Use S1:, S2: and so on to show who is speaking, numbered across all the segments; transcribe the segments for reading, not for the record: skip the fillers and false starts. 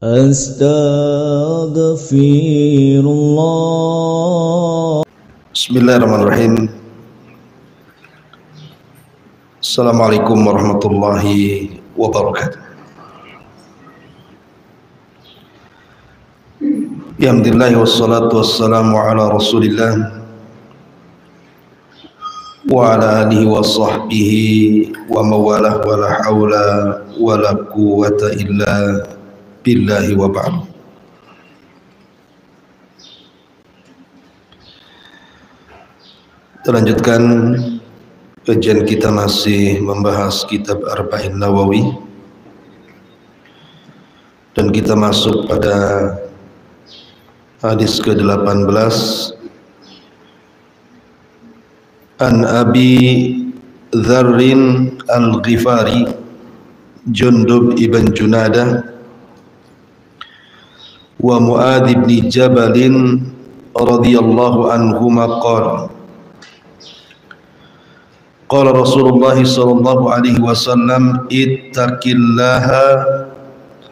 S1: Astaghfirullah. Bismillahirrahmanirrahim. Assalamualaikum warahmatullahi wabarakatuh. Alhamdulillah wassalatu wassalamu ala Rasulillah wa ala alihi wa sahbihi wa mawalah wa la hawla wa la quwwata illa billahi wa ba'd. Kita lanjutkan kajian kita, masih membahas kitab Arba'in Nawawi, dan kita masuk pada hadis ke-18. An Abi Dzarrin Al-Ghifari Jundub ibn Junadah wa Mu'adz ibn Jabal radhiyallahu anhuma qala qala Rasulullah sallallahu alaihi wasallam ittaqillaha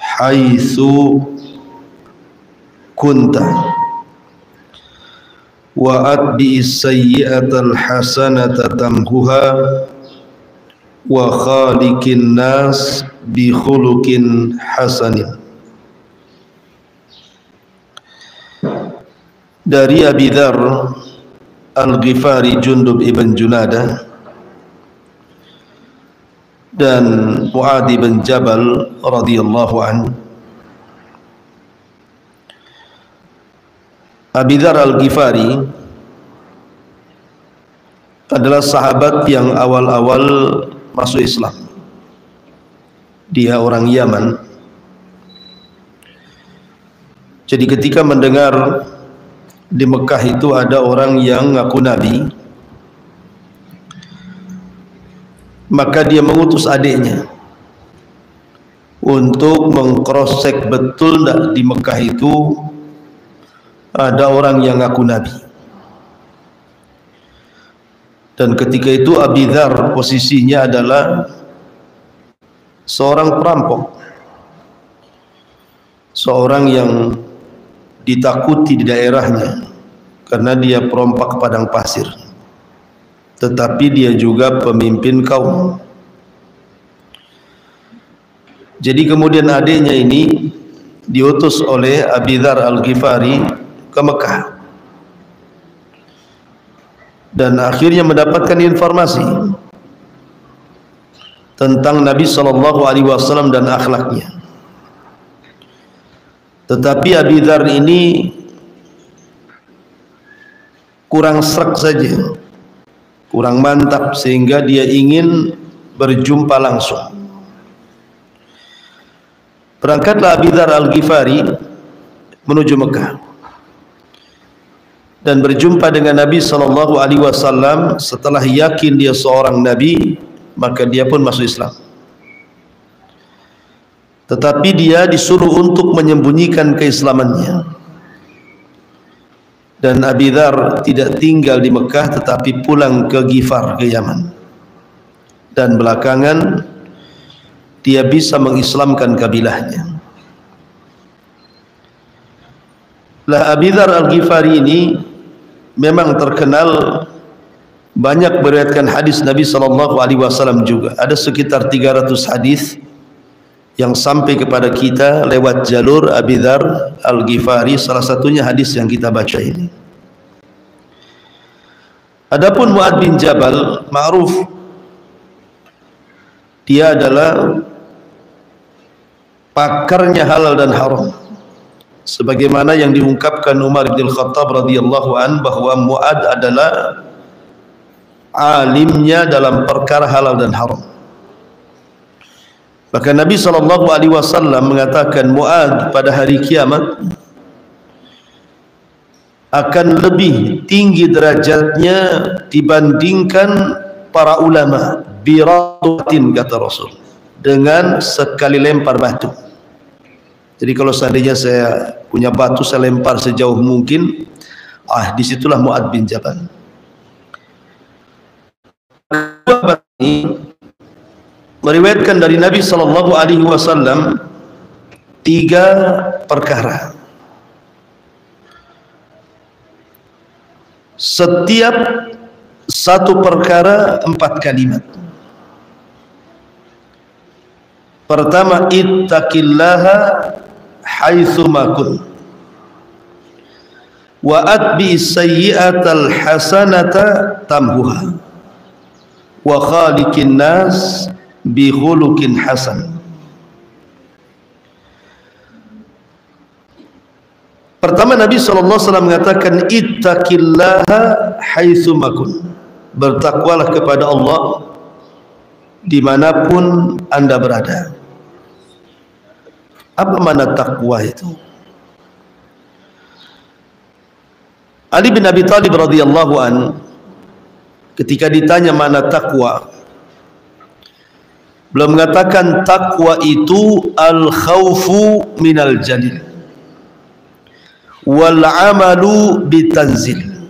S1: haitsu kunta wa atbi'is sayyi'atal hasanata tamhuha wa khaliqin nas bi khuluqin hasanin. Dari Abi Dzar Al-Ghifari Jundub ibn Junadah dan Mu'adz bin Jabal radhiyallahu anhu. Abi Dzar Al-Ghifari adalah sahabat yang awal-awal masuk Islam. Dia orang Yaman. Jadi ketika mendengar di Mekah itu ada orang yang ngaku Nabi, maka dia mengutus adiknya untuk mengcross-check betul enggak di Mekah itu ada orang yang ngaku Nabi. Dan ketika itu Abi Dzar posisinya adalah seorang perampok, seorang yang ditakuti di daerahnya karena dia perompak padang pasir, tetapi dia juga pemimpin kaum. Jadi kemudian adiknya ini diutus oleh Abi Dzar Al-Ghifari ke Mekah, dan akhirnya mendapatkan informasi tentang Nabi SAW dan akhlaknya. Tetapi Abi Dzar ini kurang srek saja, kurang mantap, sehingga dia ingin berjumpa langsung. Berangkatlah Abi Dzar Al-Ghifari menuju Mekah dan berjumpa dengan Nabi SAW. Setelah yakin dia seorang Nabi, maka dia pun masuk Islam. Tetapi dia disuruh untuk menyembunyikan keislamannya. Dan Abi Dzar tidak tinggal di Mekah, tetapi pulang ke Ghifar, ke Yaman. Dan belakangan dia bisa mengislamkan kabilahnya. Lah Abi Dzar Al-Ghifari ini memang terkenal banyak meriwayatkan hadis Nabi SAW juga. Ada sekitar 300 hadis yang sampai kepada kita lewat jalur Abi Dzar Al-Ghifari. Salah satunya hadis yang kita baca ini. Adapun Mu'adz bin Jabal, ma'ruf, dia adalah pakarnya halal dan haram, sebagaimana yang diungkapkan Umar bin Khattab radhiyallahu an, bahwa Mu'adz adalah alimnya dalam perkara halal dan haram. Maka Nabi SAW mengatakan Mu'adz pada hari kiamat akan lebih tinggi derajatnya dibandingkan para ulama, biratin, kata Rasul, dengan sekali lempar batu. Jadi kalau seandainya saya punya batu, saya lempar sejauh mungkin, disitulah Mu'adz bin Jabal. Meriwayatkan dari Nabi SAW 3 perkara. Setiap satu perkara 4 kalimat. Pertama, ittaqillaha haitsu ma kun wa atbi sayyi'atal hasanata tamhuha wa khaliqin nas bi khuluqin hasan. Pertama, Nabi SAW mengatakan ittaqillaha haitsu ma kun, bertakwalah kepada Allah dimanapun Anda berada. Apa makna takwa itu? Ali bin Abi Thalib radhiyallahu an ketika ditanya mana takwa, beliau mengatakan takwa itu al khaufu minal jalil wal amalu bitanzil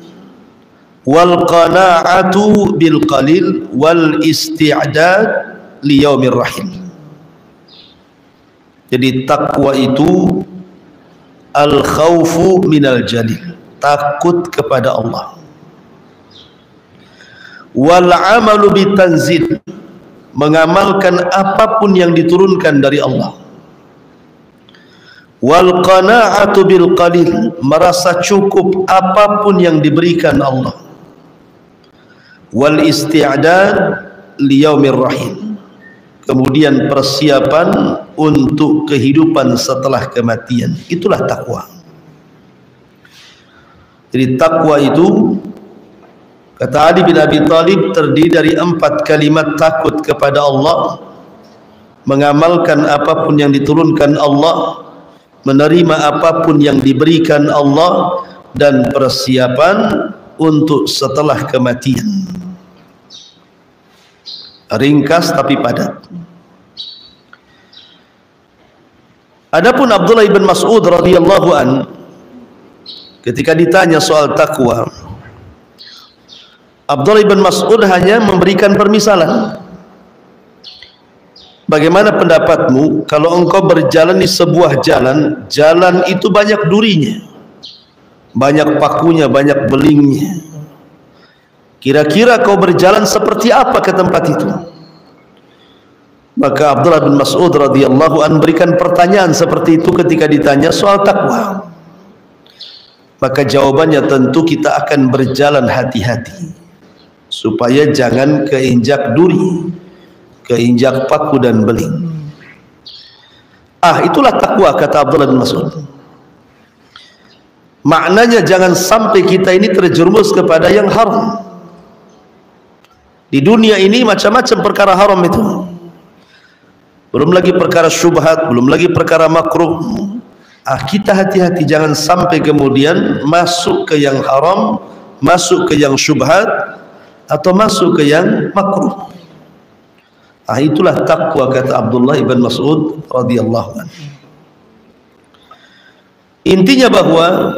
S1: wal qana'atu bil qalil wal isti'dad li yaumir rahim. Jadi takwa itu al khaufu minal jalil, takut kepada Allah, wal amalu bitanzil, mengamalkan apapun yang diturunkan dari Allah, wal qana'atu bil qalil, merasa cukup apapun yang diberikan Allah, wal isti'dad li yaumir rahim, kemudian persiapan untuk kehidupan setelah kematian. Itulah takwa. Jadi takwa itu, kata Ali bin Abi Thalib, terdiri dari 4 kalimat: takut kepada Allah, mengamalkan apapun yang diturunkan Allah, menerima apapun yang diberikan Allah, dan persiapan untuk setelah kematian. Ringkas tapi padat. Adapun Abdullah bin Mas'ud radhiyallahu an ketika ditanya soal takwa, Abdullah bin Mas'ud hanya memberikan permisalan. Bagaimana pendapatmu kalau engkau berjalan di sebuah jalan, jalan itu banyak durinya, banyak pakunya, banyak belingnya. Kira-kira kau berjalan seperti apa ke tempat itu? Maka Abdullah bin Mas'ud radhiyallahu an berikan pertanyaan seperti itu ketika ditanya soal takwa. Maka jawabannya, tentu kita akan berjalan hati-hati supaya jangan keinjak duri, keinjak paku dan beling. Itulah takwa, kata Abdullah bin Mas'ud. Maknanya jangan sampai kita ini terjerumus kepada yang haram. Di dunia ini macam-macam perkara haram itu. Belum lagi perkara syubhat, belum lagi perkara makruh. Kita hati-hati jangan sampai kemudian masuk ke yang haram, masuk ke yang syubhat, atau masuk ke yang makruh. Itulah takwa, kata Abdullah ibn Mas'ud radhiyallahu anhu. Intinya bahwa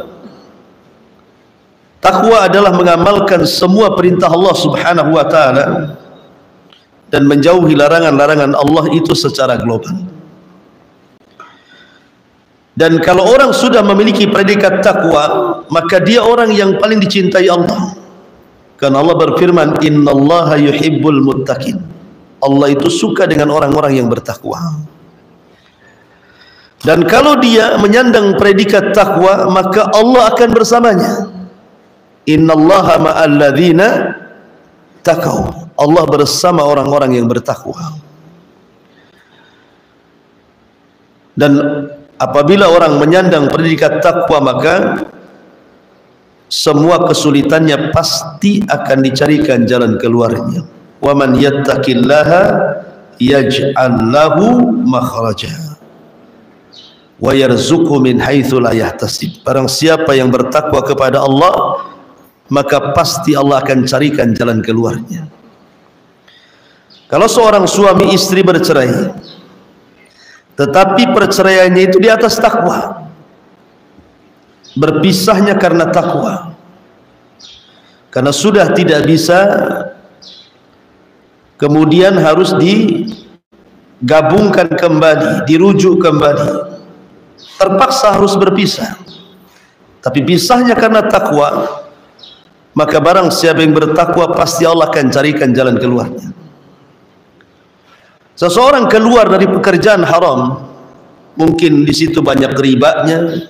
S1: takwa adalah mengamalkan semua perintah Allah Subhanahu wa taala dan menjauhi larangan-larangan Allah itu secara global. Dan kalau orang sudah memiliki predikat takwa, maka dia orang yang paling dicintai Allah. Karena Allah berfirman, innallaha yuhibbul muttaqin. Allah itu suka dengan orang-orang yang bertakwa. Dan kalau dia menyandang predikat takwa, maka Allah akan bersamanya. Innallaha ma'al ladzina taqaw. Allah bersama orang-orang yang bertakwa. Dan apabila orang menyandang predikat takwa, maka semua kesulitannya pasti akan dicarikan jalan keluarnya. Wa man yattaqillaha yaj'al lahu makhraja wa yarzuqhu min haitsu la yahtasib. Barang siapa yang bertakwa kepada Allah, maka pasti Allah akan carikan jalan keluarnya. Kalau seorang suami istri bercerai, tetapi perceraiannya itu di atas takwa, berpisahnya karena takwa, karena sudah tidak bisa, kemudian harus digabungkan kembali, dirujuk kembali, terpaksa harus berpisah. Tapi pisahnya karena takwa, maka barang siapa yang bertakwa pasti Allah akan carikan jalan keluarnya. Seseorang keluar dari pekerjaan haram, mungkin di situ banyak ribanya,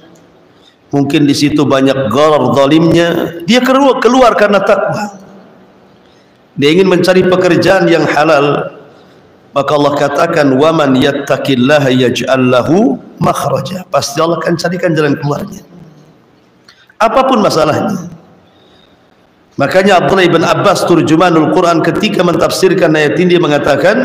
S1: mungkin di situ banyak gharar zalimnya, dia keluar karena takwa. Dia ingin mencari pekerjaan yang halal, maka Allah katakan wa man yattaqillaha yaj'al lahu makhraja. Pasti Allah akan carikan jalan keluarnya, apapun masalahnya. Makanya Abdullah bin Abbas turjumanul Quran ketika mentafsirkan ayat ini, dia mengatakan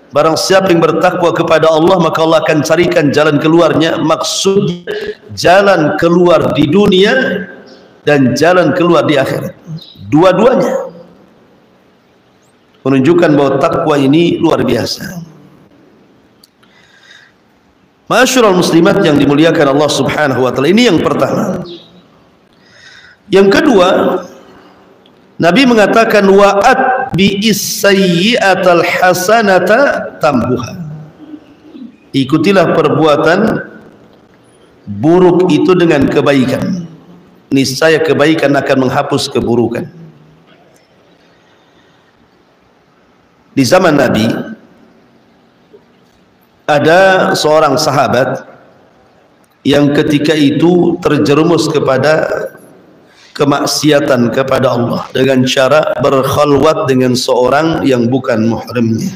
S1: barang siapa yang bertakwa kepada Allah maka Allah akan carikan jalan keluarnya. Maksudnya jalan keluar di dunia dan jalan keluar di akhirat, dua-duanya menunjukkan bahwa takwa ini luar biasa. Ma'asyiral muslimat yang dimuliakan Allah Subhanahu wa taala, ini yang pertama. Yang kedua, Nabi mengatakan wa'at bi'is sayyi'atal hasanata tambuha. Ikutilah perbuatan buruk itu dengan kebaikan, niscaya kebaikan akan menghapus keburukan. Di zaman Nabi ada seorang sahabat yang ketika itu terjerumus kepada kemaksiatan kepada Allah dengan cara berkhalwat dengan seorang yang bukan muhrimnya.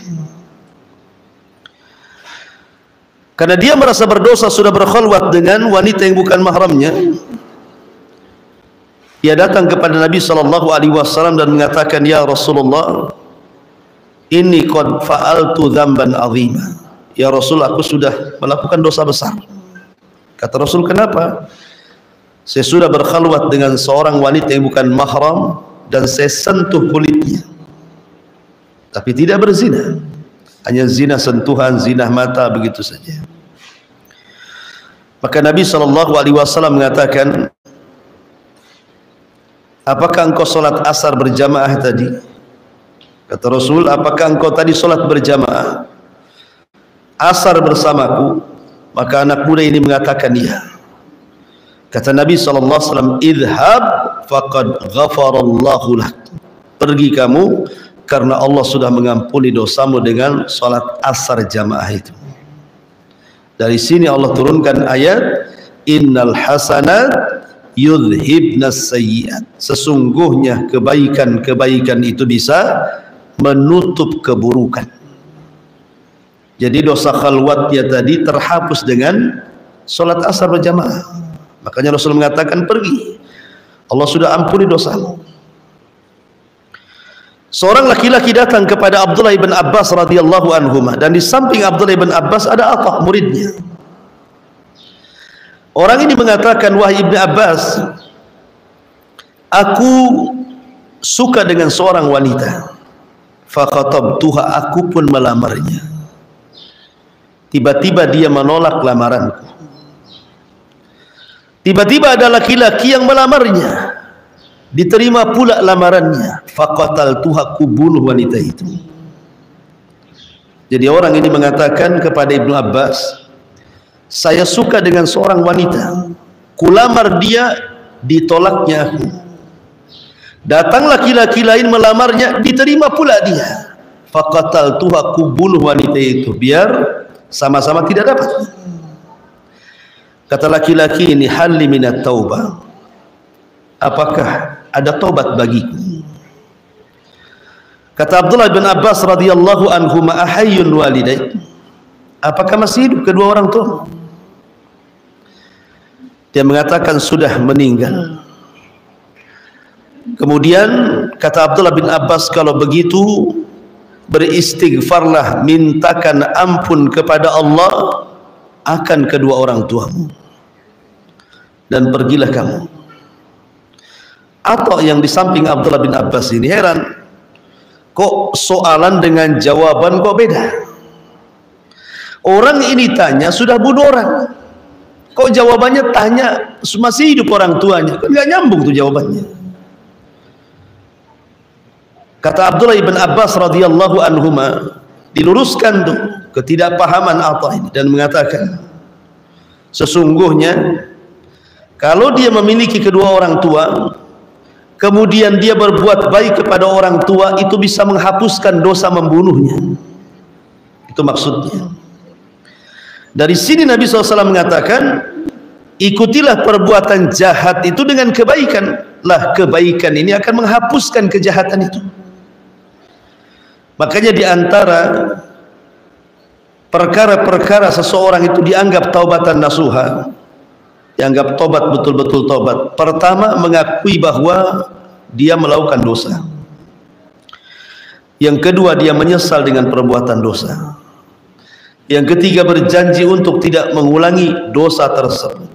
S1: Karena dia merasa berdosa sudah berkhalwat dengan wanita yang bukan mahramnya, dia datang kepada Nabi SAW dan mengatakan, ya Rasulullah, inni qad fa'altu dzamban 'azima. Ya Rasul, aku sudah melakukan dosa besar. Kata Rasul, kenapa? Saya sudah berkhalwat dengan seorang wanita yang bukan mahram dan saya sentuh kulitnya, tapi tidak berzina, hanya zina sentuhan, zina mata, begitu saja. Maka Nabi SAW mengatakan, apakah engkau sholat asar berjamaah tadi? Kata Rasul, apakah engkau tadi sholat berjamaah asar bersamaku? Maka anak muda ini mengatakan iya. Kata Nabi SAW, idhab faqad ghafarallahu lak. Pergi kamu, karena Allah sudah mengampuni dosamu dengan sholat asar jamaah itu. Dari sini Allah turunkan ayat, innal hasanat yudhibnas sayyiat. Sesungguhnya kebaikan-kebaikan itu bisa menutup keburukan. Jadi dosa khalwatnya tadi terhapus dengan sholat asar berjamaah. Makanya Rasul mengatakan, pergi, Allah sudah ampuni dosamu. Seorang laki-laki datang kepada Abdullah bin Abbas radhiyallahu anhuma, dan di samping Abdullah bin Abbas ada Atha, muridnya. Orang ini mengatakan, wahai Ibnu Abbas, aku suka dengan seorang wanita. Faqatabtuha, aku pun melamarnya. Tiba-tiba dia menolak lamaranku. Tiba-tiba ada laki-laki yang melamarnya, diterima pula lamarannya. Faqataltuha, aku bunuh wanita itu. Jadi orang ini mengatakan kepada Ibnu Abbas, saya suka dengan seorang wanita, kulamar dia, ditolaknya aku. Datang laki-laki lain melamarnya, diterima pula dia. Faqataltuha, aku bunuh wanita itu biar sama-sama tidak dapat. Kata laki-laki ini, halli minat taubah, apakah ada taubat bagiku? Kata Abdullah bin Abbas radhiyallahu anhu, ahayyun walidai, apakah masih hidup kedua orang tua? Dia mengatakan sudah meninggal. Kemudian kata Abdullah bin Abbas, kalau begitu beristighfarlah, mintakan ampun kepada Allah akan kedua orang tuamu, dan pergilah kamu. Atau yang di samping Abdullah bin Abbas ini heran, kok soalan dengan jawaban kok beda? Orang ini tanya sudah bunuh orang, kok jawabannya tanya masih hidup orang tuanya? Kan nggak nyambung tuh jawabannya. Kata Abdullah bin Abbas radhiyallahu anhuma, diluruskan tuh ketidakpahaman Atha ini dan mengatakan, Sesungguhnya kalau dia memiliki kedua orang tua, kemudian dia berbuat baik kepada orang tua, itu bisa menghapuskan dosa membunuhnya. Itu maksudnya. Dari sini Nabi SAW mengatakan, ikutilah perbuatan jahat itu dengan kebaikan. Lah, kebaikan ini akan menghapuskan kejahatan itu. Makanya di antara perkara-perkara seseorang itu dianggap taubatan nasuha, dianggap tobat, betul-betul tobat. Pertama, mengakui bahwa dia melakukan dosa. Yang kedua, dia menyesal dengan perbuatan dosa. Yang ketiga, berjanji untuk tidak mengulangi dosa tersebut.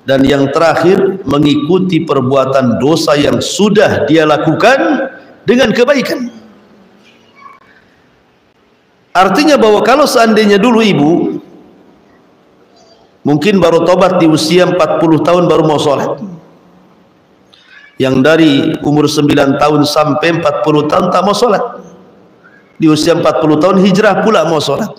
S1: Dan yang terakhir, mengikuti perbuatan dosa yang sudah dia lakukan dengan kebaikan. Artinya bahwa kalau seandainya dulu ibu mungkin baru tobat di usia 40 tahun baru mau sholat, yang dari umur 9 tahun sampai 40 tahun tak mau sholat, di usia 40 tahun hijrah pula mau sholat,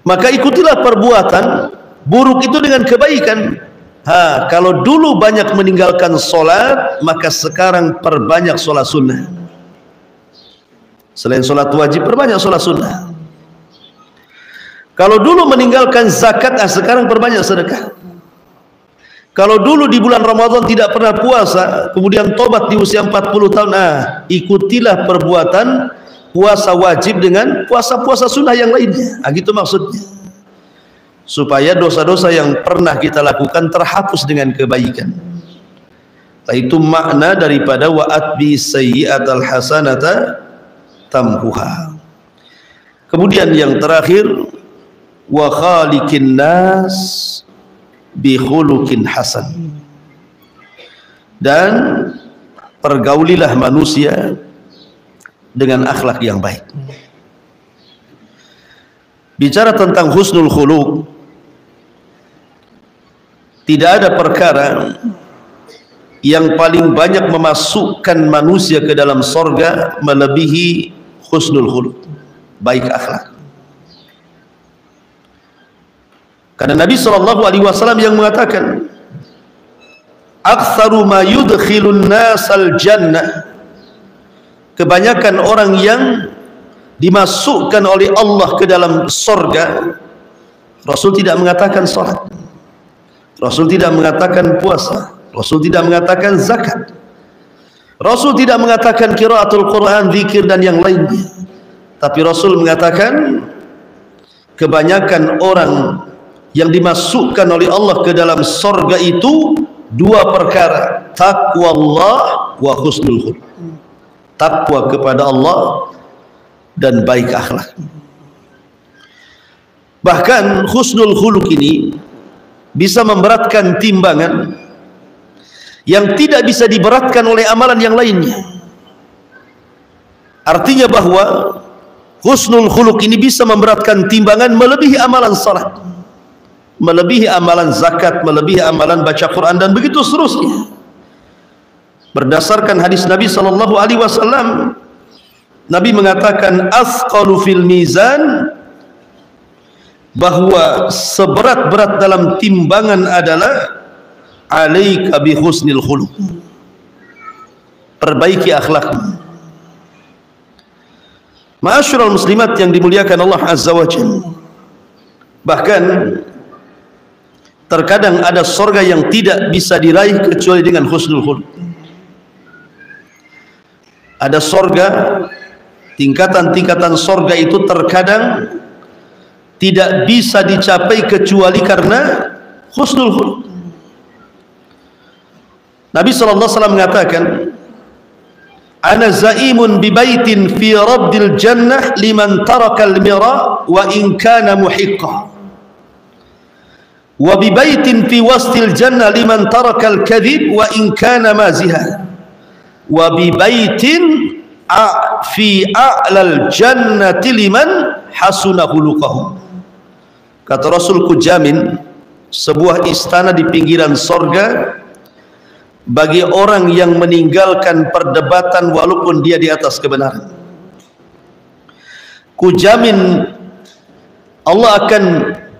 S1: maka ikutilah perbuatan buruk itu dengan kebaikan. Kalau dulu banyak meninggalkan sholat, maka sekarang perbanyak sholat sunnah. Selain sholat wajib, perbanyak sholat sunnah. Kalau dulu meninggalkan zakat, sekarang perbanyak sedekah. Kalau dulu di bulan Ramadan tidak pernah puasa, kemudian tobat di usia 40 tahun, ikutilah perbuatan puasa wajib dengan puasa-puasa sunnah yang lainnya. Gitu maksudnya. Supaya dosa-dosa yang pernah kita lakukan terhapus dengan kebaikan. Itu makna daripada wa'atbi sayyi'atal hasanata tamhuha. Kemudian yang terakhir, wa khaliqin nas bi khuluqin hasan. Dan pergaulilah manusia dengan akhlak yang baik. Bicara tentang husnul khuluq, tidak ada perkara yang paling banyak memasukkan manusia ke dalam sorga melebihi husnul khuluq, baik akhlak. Karena Nabi SAW yang mengatakan, aktsaru ma yudkhilun nasal jannah, kebanyakan orang yang dimasukkan oleh Allah ke dalam sorga. Rasul tidak mengatakan salat, Rasul tidak mengatakan puasa, Rasul tidak mengatakan zakat, Rasul tidak mengatakan qiraatul Quran, zikir dan yang lainnya. Tapi Rasul mengatakan kebanyakan orang yang dimasukkan oleh Allah ke dalam sorga itu dua perkara, taqwa Allah wa husnul khuluq. Takwa kepada Allah dan baik akhlak. Bahkan husnul khuluq ini bisa memberatkan timbangan yang tidak bisa diberatkan oleh amalan yang lainnya. Artinya bahwa husnul khuluq ini bisa memberatkan timbangan melebihi amalan salat, melebihi amalan zakat, melebihi amalan baca Quran, dan begitu seterusnya. Berdasarkan hadis Nabi SAW, Nabi mengatakan asqalu fil mizan, bahwa seberat-berat dalam timbangan adalah alaika bi husnil khuluq, perbaiki akhlak. Ma'asyiral muslimat yang dimuliakan Allah Azza wa Jalla, bahkan terkadang ada surga yang tidak bisa diraih kecuali dengan husnul khuluq. Ada surga, tingkatan-tingkatan surga itu terkadang tidak bisa dicapai kecuali karena husnul khuluq. Nabi SAW mengatakan, ana zaimun bi baitin fi rabdil jannah liman taraka al-mira wa in kana muhiqqa, wa bi baitin fi wastil jannah liman taraka al-kadhib wa in kana maziha, wa bi baitin fi a'lal jannati liman hasuna khuluquhu. Kata Rasul, ku jamin sebuah istana di pinggiran sorga bagi orang yang meninggalkan perdebatan walaupun dia di atas kebenaran. Ku jamin Allah akan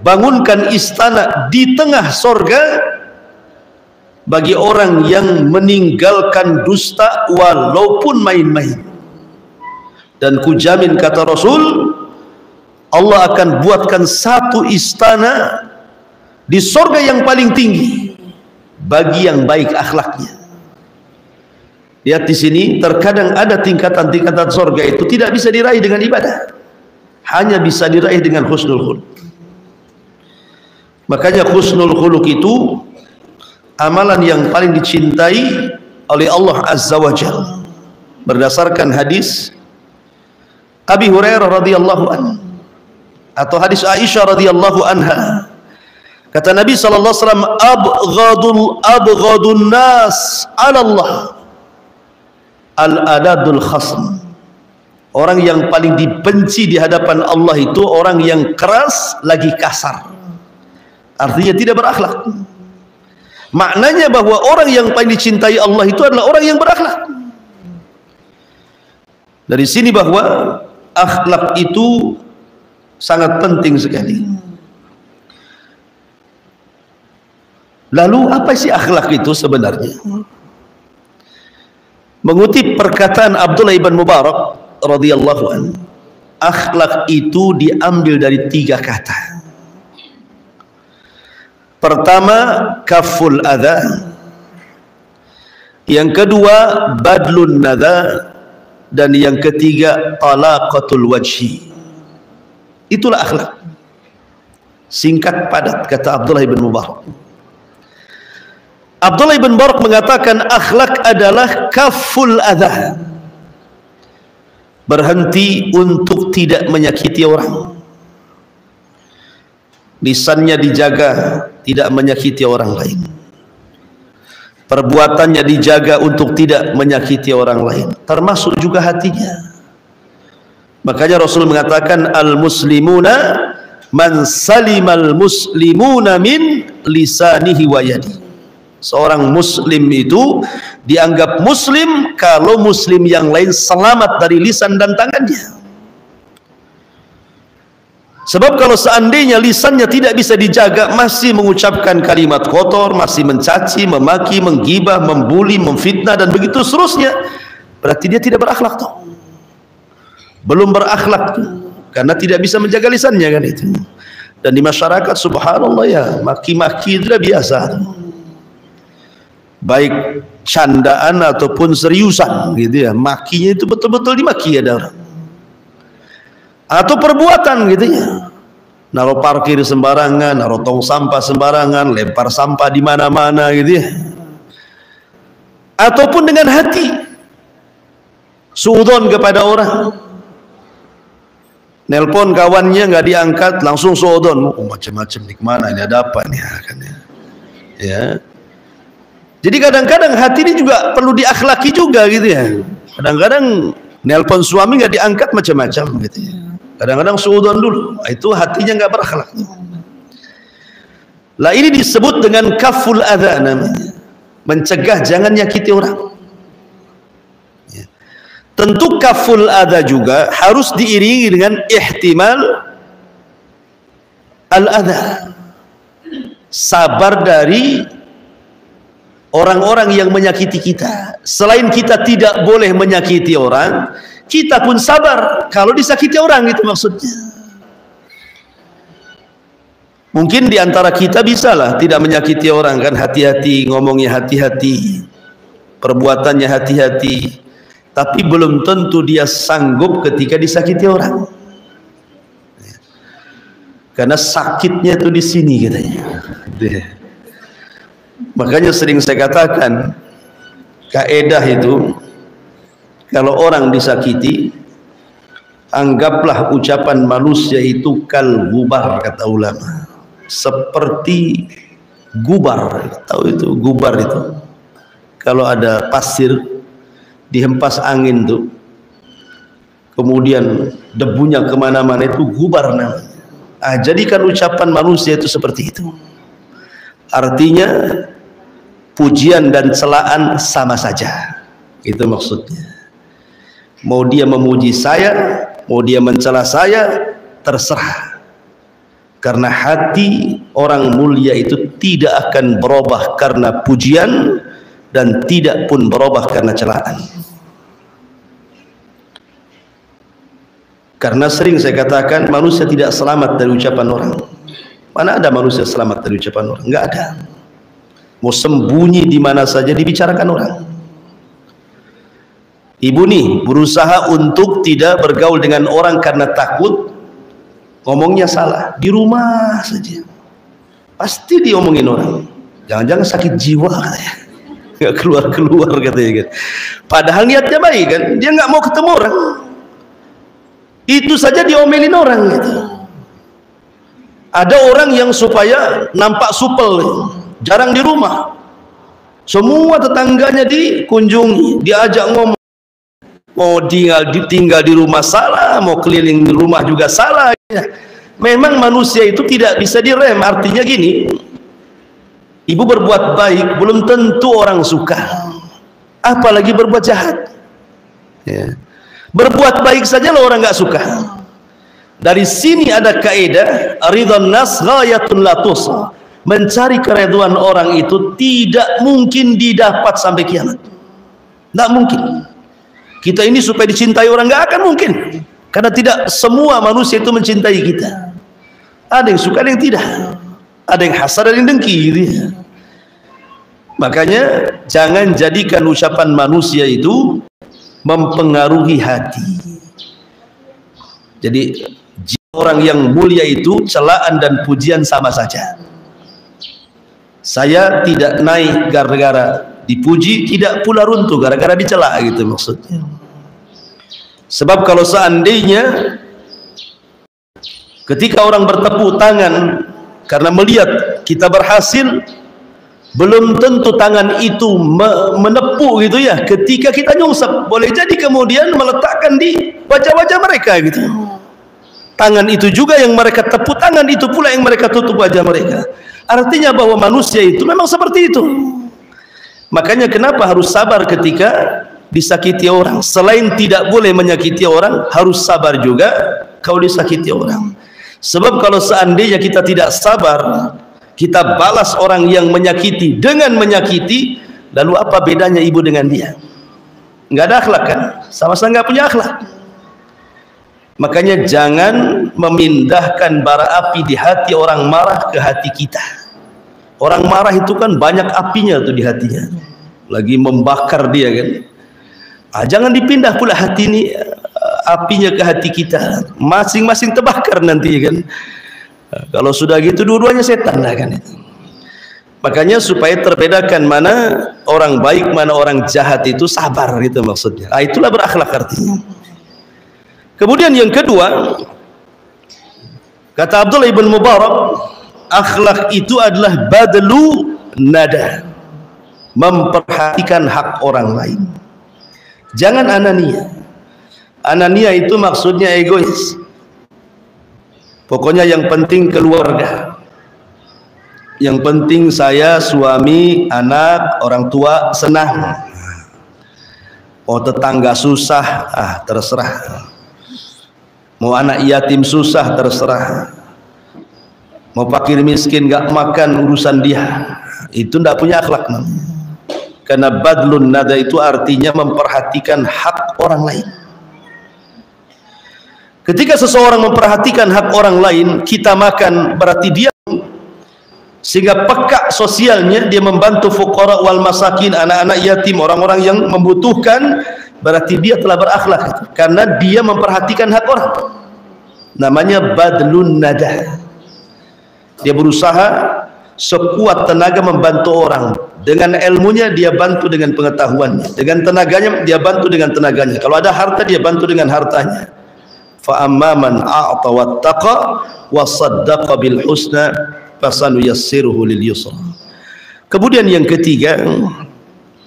S1: bangunkan istana di tengah sorga bagi orang yang meninggalkan dusta walaupun main-main. Dan kujamin, kata Rasul, Allah akan buatkan satu istana di sorga yang paling tinggi bagi yang baik akhlaknya. Lihat di sini, terkadang ada tingkatan-tingkatan sorga itu tidak bisa diraih dengan ibadah, hanya bisa diraih dengan husnul khuluq. Makanya husnul khuluq itu amalan yang paling dicintai oleh Allah Azza wa Jalla. Berdasarkan hadis Abi Hurairah radhiyallahu anhu atau hadis Aisyah radhiyallahu anha, kata Nabi sallallahu alaihi wasallam, abghadun nas 'ala Allah al-aladul khasm. Orang yang paling dibenci di hadapan Allah itu orang yang keras lagi kasar, artinya tidak berakhlak. Maknanya bahwa orang yang paling dicintai Allah itu adalah orang yang berakhlak. Dari sini bahwa akhlak itu sangat penting sekali. Lalu apa sih akhlak itu sebenarnya? Mengutip perkataan Abdullah ibn Mubarak radhiyallahu anhu, akhlak itu diambil dari 3 kata. Pertama, kaful adha. Yang kedua, badlun nadha. Dan yang ketiga, talaqatul wajhi. Itulah akhlak. Singkat padat, kata Abdullah ibn Mubarak. Abdullah ibn Mubarak mengatakan akhlak adalah kaful adha, berhenti untuk tidak menyakiti orang. Lisannya dijaga, tidak menyakiti orang lain. Perbuatannya dijaga untuk tidak menyakiti orang lain, termasuk juga hatinya. Makanya Rasul mengatakan al-muslimuna man salimal muslimuna min lisanihi wa yadi. Seorang muslim itu dianggap muslim kalau muslim yang lain selamat dari lisan dan tangannya. Sebab kalau seandainya lisannya tidak bisa dijaga, masih mengucapkan kalimat kotor, masih mencaci, memaki, menggibah, membuli, memfitnah dan begitu seterusnya, berarti dia tidak berakhlak tuh. Belum berakhlak tuh, karena tidak bisa menjaga lisannya kan itu. Dan di masyarakat subhanallah ya, maki-maki itu sudah biasa tuh. Baik candaan ataupun seriusan gitu ya, makinya itu betul-betul dimaki ada orang. Atau perbuatan gitu ya, naruh parkir sembarangan, naruh tong sampah sembarangan, lempar sampah di mana-mana gitu ya. Ataupun dengan hati, suudzon kepada orang, nelpon kawannya nggak diangkat, langsung suudzon, macam-macam nih, kemana ini, ada apa nih kan ya. Jadi kadang-kadang hati ini juga perlu diakhlaki juga gitu ya. Kadang-kadang nelpon suami nggak diangkat, macam-macam gitu ya. Kadang-kadang suudzon dulu, itu hatinya nggak berakhlak. Lah ini disebut dengan kaful adha namanya, mencegah jangan nyakiti orang. Ya. Tentu kaful adha juga harus diiringi dengan ihtimal al-adha, sabar dari orang-orang yang menyakiti kita. Selain kita tidak boleh menyakiti orang, kita pun sabar kalau disakiti orang, itu maksudnya. Mungkin diantara kita bisalah tidak menyakiti orang kan, hati-hati ngomongnya, hati-hati perbuatannya, hati-hati, tapi belum tentu dia sanggup ketika disakiti orang, karena sakitnya itu di sini katanya. Makanya sering saya katakan, kaedah itu kalau orang disakiti, anggaplah ucapan manusia itu kal gubar, kata ulama, seperti gubar. Tahu itu gubar itu, kalau ada pasir dihempas angin tuh, kemudian debunya kemana-mana, itu gubar namanya. Jadikan ucapan manusia itu seperti itu. Artinya pujian dan celaan sama saja, itu maksudnya. Mau dia memuji saya, mau dia mencela saya, terserah. Karena hati orang mulia itu tidak akan berubah karena pujian dan tidak pun berubah karena celaan. Karena sering saya katakan manusia tidak selamat dari ucapan orang. Mana ada manusia selamat dari ucapan orang? Enggak ada. Mau sembunyi di mana saja dibicarakan orang. Ibu nih berusaha untuk tidak bergaul dengan orang karena takut ngomongnya salah. Di rumah saja pasti diomongin orang. Jangan-jangan sakit jiwa katanya, nggak keluar-keluar katanya kan. Padahal niatnya baik kan, dia nggak mau ketemu orang, itu saja diomelin orang gitu. Ada orang yang supaya nampak supel, jarang di rumah, semua tetangganya dikunjungi, diajak ngomong. Mau tinggal di rumah salah, mau keliling di rumah juga salah. Memang manusia itu tidak bisa direm. Artinya gini, ibu berbuat baik belum tentu orang suka, apalagi berbuat jahat ya. Berbuat baik saja lah orang nggak suka. Dari sini ada kaidah ridwan nas ghayatun la tusa. Mencari keridhaan orang itu tidak mungkin didapat sampai kiamat, nggak mungkin. Kita ini supaya dicintai orang nggak akan mungkin, karena tidak semua manusia itu mencintai kita. Ada yang suka, ada yang tidak, ada yang hasad, ada yang dengki gitu ya. Makanya jangan jadikan ucapan manusia itu mempengaruhi hati. Jadi orang yang mulia itu celaan dan pujian sama saja. Saya tidak naik gara-gara dipuji, tidak pula runtuh gara-gara dicela gitu maksudnya. Sebab kalau seandainya ketika orang bertepuk tangan karena melihat kita berhasil, belum tentu tangan itu menepuk gitu ya. Ketika kita nyungsep, boleh jadi kemudian meletakkan di wajah-wajah mereka gitu. Tangan itu juga yang mereka tepuk tangan, itu pula yang mereka tutup wajah mereka. Artinya bahwa manusia itu memang seperti itu. Makanya kenapa harus sabar ketika disakiti orang? Selain tidak boleh menyakiti orang, harus sabar juga kalau disakiti orang. Sebab kalau seandainya kita tidak sabar, kita balas orang yang menyakiti dengan menyakiti, lalu apa bedanya ibu dengan dia? Nggak ada akhlak kan? Sama-sama nggak punya akhlak. Makanya jangan memindahkan bara api di hati orang marah ke hati kita. Orang marah itu kan banyak apinya tuh di hatinya, lagi membakar dia kan. Jangan dipindah pula hati ini apinya ke hati kita, masing-masing terbakar nanti kan. Kalau sudah gitu dua-duanya setan lah kan itu. Makanya supaya terbedakan mana orang baik mana orang jahat itu sabar gitu maksudnya. Itulah berakhlak artinya. Kemudian yang kedua, kata Abdullah ibn Mubarak, akhlak itu adalah badlu nada, memperhatikan hak orang lain. Jangan anania. Anania itu maksudnya egois. Pokoknya yang penting keluarga, yang penting saya, suami, anak, orang tua senang. Mau tetangga susah, terserah. Mau anak yatim susah, terserah. Mau fakir miskin gak makan, urusan dia. Itu tidak punya akhlak. Karena badlun nada itu artinya memperhatikan hak orang lain. Ketika seseorang memperhatikan hak orang lain, kita makan, berarti dia sehingga peka sosialnya, dia membantu fuqara wal masakin, anak-anak yatim, orang-orang yang membutuhkan, berarti dia telah berakhlak karena dia memperhatikan hak orang. Namanya badlun nada. Dia berusaha sekuat tenaga membantu orang. Dengan ilmunya dia bantu dengan pengetahuannya, dengan tenaganya dia bantu dengan tenaganya. Kalau ada harta dia bantu dengan hartanya. Fa amma man a'ta wattaqa wa saddaqa bil husna fasanuyassiruhu lil yusra. Kemudian yang ketiga,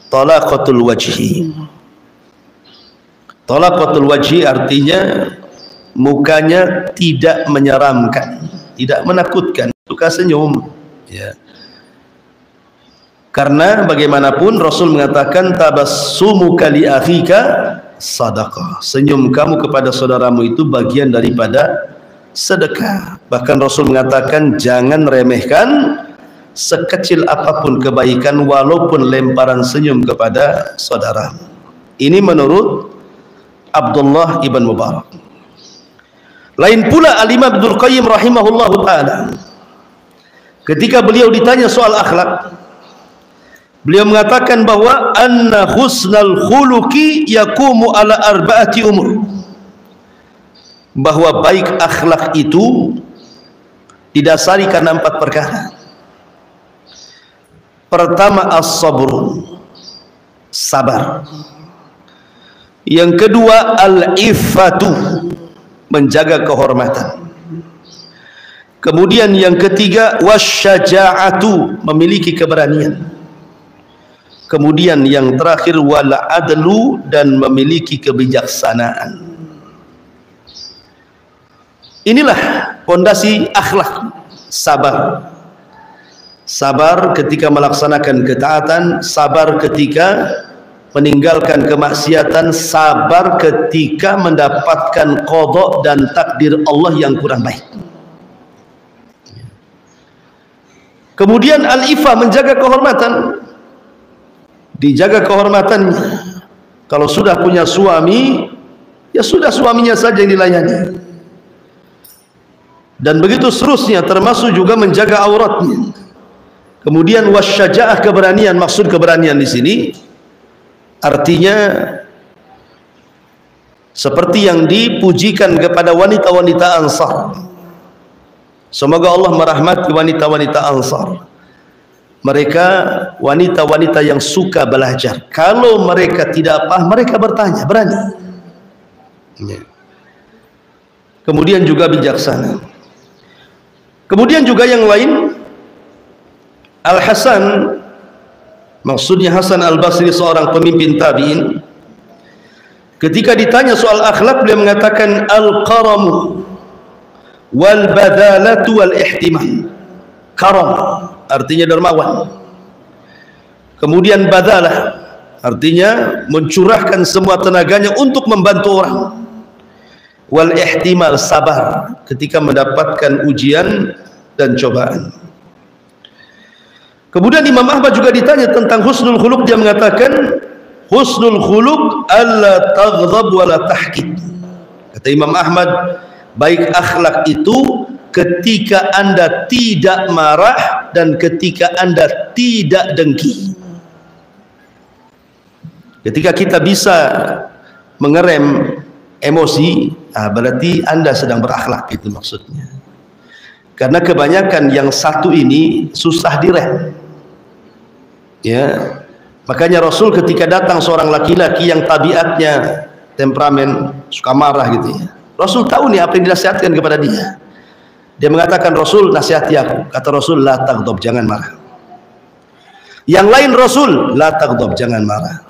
S1: talaqatul wajhi. Talaqatul wajhi artinya mukanya tidak menyeramkan, tidak menakutkan, suka senyum ya. Karena bagaimanapun Rasul mengatakan tabassumuka li akhika sadaqah. Senyum kamu kepada saudaramu itu bagian daripada sedekah. Bahkan Rasul mengatakan jangan remehkan sekecil apapun kebaikan walaupun lemparan senyum kepada saudara. Ini menurut Abdullah ibn Mubarak. Lain pula Al-Imam Ibnu Qayyim rahimahullahu taala, ketika beliau ditanya soal akhlak, beliau mengatakan bahwa anna husnal khuluqi yaqumu ala arba'ati umur, bahwa baik akhlak itu didasari karena 4 perkara. Pertama, as-sabr, sabar. Yang kedua, al-iffatu, menjaga kehormatan. Kemudian yang ketiga, wasyaja'atu, memiliki keberanian. Kemudian yang terakhir, wal adlu, dan memiliki kebijaksanaan. Inilah pondasi akhlak. Sabar. Sabar ketika melaksanakan ketaatan, sabar ketika meninggalkan kemaksiatan, sabar ketika mendapatkan qada dan takdir Allah yang kurang baik. Kemudian al-ifah, menjaga kehormatan. Dijaga kehormatannya. Kalau sudah punya suami, ya sudah suaminya saja yang dilayani. Dan begitu seterusnya, termasuk juga menjaga auratnya. Kemudian wasyaja'ah, keberanian. Maksud keberanian di sini artinya seperti yang dipujikan kepada wanita-wanita Ansar. Semoga Allah merahmati wanita-wanita Ansar. Mereka wanita-wanita yang suka belajar. Kalau mereka tidak paham, mereka bertanya, berani. Kemudian juga bijaksana. Kemudian juga yang lain, Al-Hasan, maksudnya Hasan Al-Basri, seorang pemimpin tabi'in, ketika ditanya soal akhlak, beliau mengatakan al-qaramu wal badalatu wal ihtimam. Karam artinya dermawan. Kemudian badalah artinya mencurahkan semua tenaganya untuk membantu orang. Wal ihtimal, sabar ketika mendapatkan ujian dan cobaan. Kemudian Imam Ahmad juga ditanya tentang husnul khuluq, dia mengatakan husnul khuluq alla taghdab wa la tahkid. Kata Imam Ahmad, baik akhlak itu ketika Anda tidak marah dan ketika Anda tidak dengki. Ketika kita bisa mengerem emosi, berarti Anda sedang berakhlak, itu maksudnya. Karena kebanyakan yang satu ini susah direm. Ya, makanya Rasul ketika datang seorang laki-laki yang tabiatnya temperamen, suka marah gitu ya, Rasul tahu nih apa yang dinasihatkan kepada dia. Dia mengatakan, Rasul nasihati aku. Kata Rasul, la taghdab, jangan marah. Yang lain, Rasul la taghdab, jangan marah.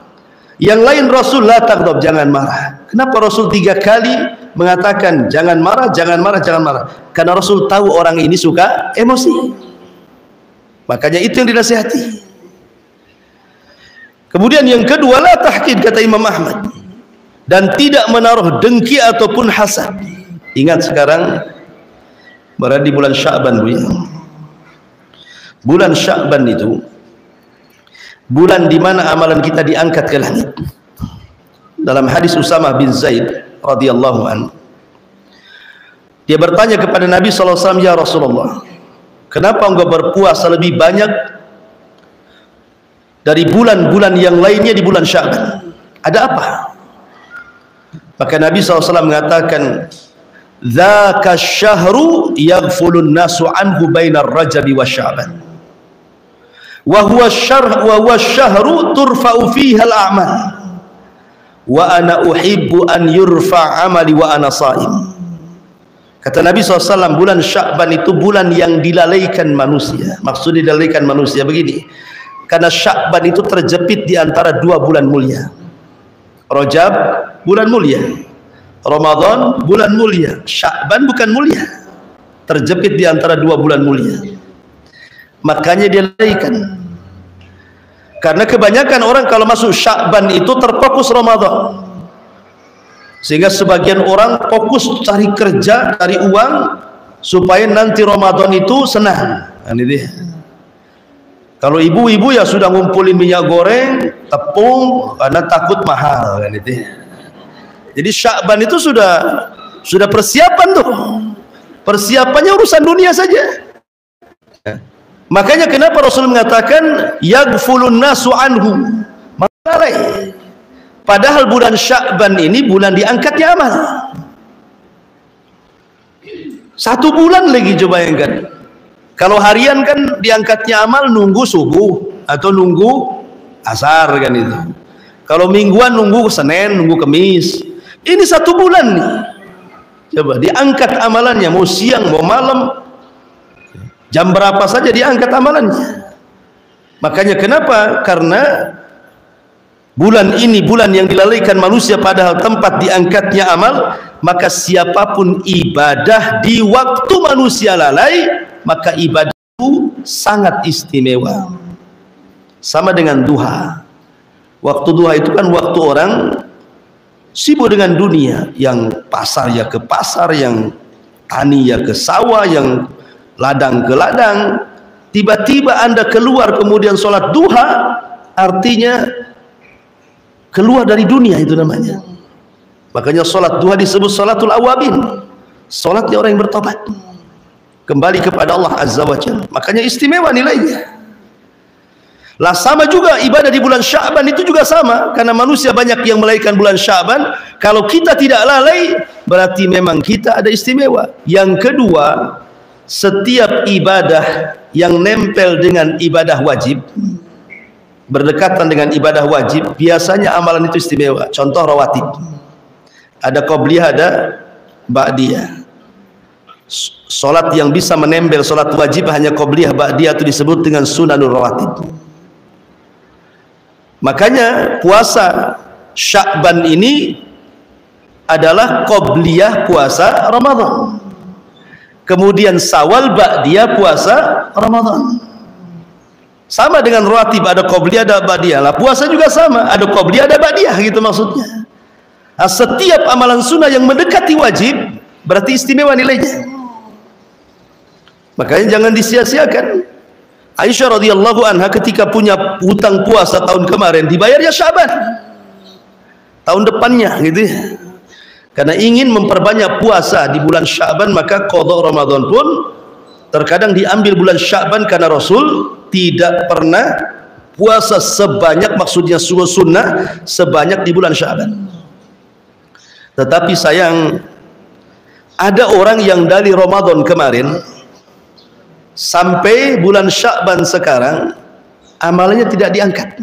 S1: Yang lain, Rasul la taghdab, jangan marah. Kenapa Rasul 3 kali mengatakan jangan marah, jangan marah, jangan marah? Karena Rasul tahu orang ini suka emosi. Makanya itu yang dinasihati. Kemudian yang kedua, la tahkid, kata Imam Ahmad, dan tidak menaruh dengki ataupun hasad. Ingat sekarang berada di bulan Sya'ban, Bu. Bulan Sya'ban itu bulan di mana amalan kita diangkat ke langit. Dalam hadis Usamah bin Zaid radhiyallahu anhu, dia bertanya kepada Nabi SAW, ya Rasulullah, kenapa engkau berpuasa lebih banyak dari bulan-bulan yang lainnya di bulan Sya'ban? Ada apa? Maka Nabi SAW mengatakan, dzaka syahru yaghfulun nasu anhu bainar rajabi wa sya'ban, wa huwa syahru turfa'u fiha al-a'mal, wa ana uhibbu an yurfa' amali wa ana sha'im. Kata Nabi SAW, bulan Sya'ban itu bulan yang dilalaikan manusia. Maksudnya dilalaikan manusia begini, karena Sya'ban itu terjepit di antara 2 bulan mulia. Rajab bulan mulia, Ramadan bulan mulia, Sya'ban bukan mulia, terjepit di antara 2 bulan mulia. Makanya dia lalaikan. Karena kebanyakan orang kalau masuk Sya'ban itu terfokus Ramadan. Sehingga sebagian orang fokus cari kerja, cari uang supaya nanti Ramadan itu senang. Ini dia. Kalau ibu-ibu ya sudah ngumpulin minyak goreng, tepung, karena takut mahal kan itu. Jadi Sya'ban itu sudah persiapan tuh. Persiapannya urusan dunia saja. Makanya kenapa Rasul mengatakan yaghfulun nasu anhu. Malalai. Padahal bulan Sya'ban ini bulan diangkatnya amal. 1 bulan lagi, coba bayangkan. Kalau harian kan diangkatnya amal nunggu subuh atau nunggu asar kan itu. Kalau mingguan nunggu Senin, nunggu Kamis. Ini 1 bulan nih. Coba diangkat amalannya, mau siang, mau malam, jam berapa saja diangkat amalannya. Makanya kenapa? Karena bulan ini bulan yang dilalaikan manusia padahal tempat diangkatnya amal. Maka siapapun ibadah di waktu manusia lalai, maka ibadah itu sangat istimewa. Sama dengan duha. Waktu duha itu kan waktu orang sibuk dengan dunia, yang pasar ya ke pasar, yang tani ya ke sawah, yang ladang ke ladang. Tiba-tiba Anda keluar kemudian sholat duha, artinya keluar dari dunia, itu namanya. Makanya sholat duha disebut sholatul awabin, sholatnya orang yang bertobat, kembali kepada Allah Azza wa Jalla. Makanya istimewa nilainya. Lah sama juga ibadah di bulan Sya'ban itu juga sama, karena manusia banyak yang melalaikan bulan Sya'ban. Kalau kita tidak lalai, berarti memang kita ada istimewa. Yang kedua, setiap ibadah yang nempel dengan ibadah wajib, berdekatan dengan ibadah wajib, biasanya amalan itu istimewa. Contoh rawatib, ada qobliyah, ada ba'diyah. Solat yang bisa menempel solat wajib hanya qobliyah, ba'diyah, itu disebut dengan sunanul rawatib. Makanya puasa Sya'ban ini adalah qobliyah puasa Ramadan, kemudian Syawal ba'diyah puasa Ramadan. Sama dengan rawatib, ada qobliyah, ada ba'diyah. Lah puasa juga sama, ada qobliyah, ada ba'diyah, gitu maksudnya. Nah, setiap amalan sunnah yang mendekati wajib berarti istimewa nilainya. Makanya jangan disia-siakan. Aisyah radhiyallahu anha ketika punya hutang puasa tahun kemarin, dibayarnya Sya'ban tahun depannya, gitu ya. Karena ingin memperbanyak puasa di bulan Sya'ban, maka qadha Ramadan pun terkadang diambil bulan Sya'ban, karena Rasul tidak pernah puasa sebanyak, maksudnya sunnah sebanyak di bulan Sya'ban. Tetapi sayang, ada orang yang dari Ramadan kemarin sampai bulan Sya'ban sekarang amalannya tidak diangkat.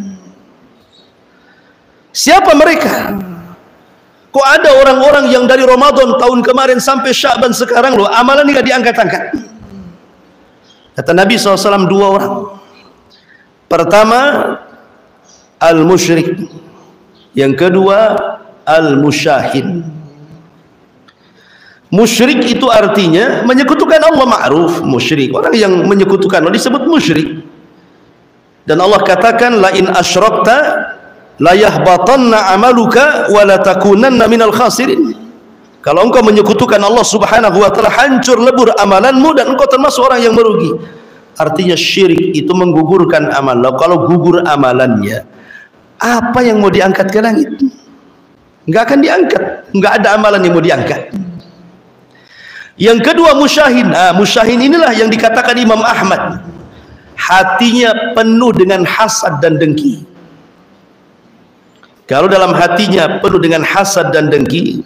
S1: Siapa mereka? Kok ada orang-orang yang dari Ramadan tahun kemarin sampai Sya'ban sekarang loh amalannya tidak diangkat-angkat? Kata Nabi SAW, 2 orang. Pertama, al-musyrik. Yang kedua, al-musyahin. Musyrik itu artinya menyekutukan Allah, ma'ruf musyrik. Orang yang menyekutukan Allah disebut musyrik. Dan Allah katakan, la in asyrakta la yahbatanna amaluka wa la takunanna minal khasirin. Kalau engkau menyekutukan Allah Subhanahu wa taala, hancur lebur amalanmu dan engkau termasuk orang yang merugi. Artinya syirik itu menggugurkan amal. Kalau gugur amalannya, apa yang mau diangkat ke langit? Enggak akan diangkat. Enggak ada amalan yang mau diangkat. Yang kedua, musyahin. Musyahin inilah yang dikatakan Imam Ahmad, hatinya penuh dengan hasad dan dengki. Kalau dalam hatinya penuh dengan hasad dan dengki,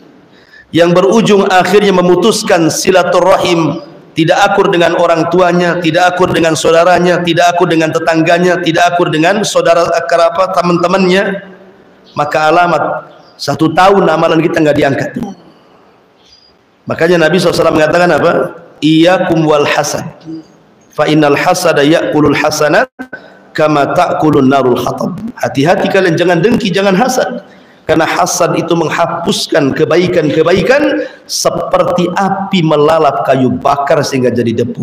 S1: yang berujung akhirnya memutuskan silaturahim, tidak akur dengan orang tuanya, tidak akur dengan saudaranya, tidak akur dengan tetangganya, tidak akur dengan saudara kerabat, teman-temannya, maka alamat 1 tahun amalan kita nggak diangkat. Makanya Nabi SAW mengatakan apa? Iyyakum wal hasad, fa innal hasada ya'kulul hasanat kama ta'kulun narul hatab. Hati-hati kalian, jangan dengki, jangan hasad, karena hasad itu menghapuskan kebaikan-kebaikan seperti api melalap kayu bakar sehingga jadi debu.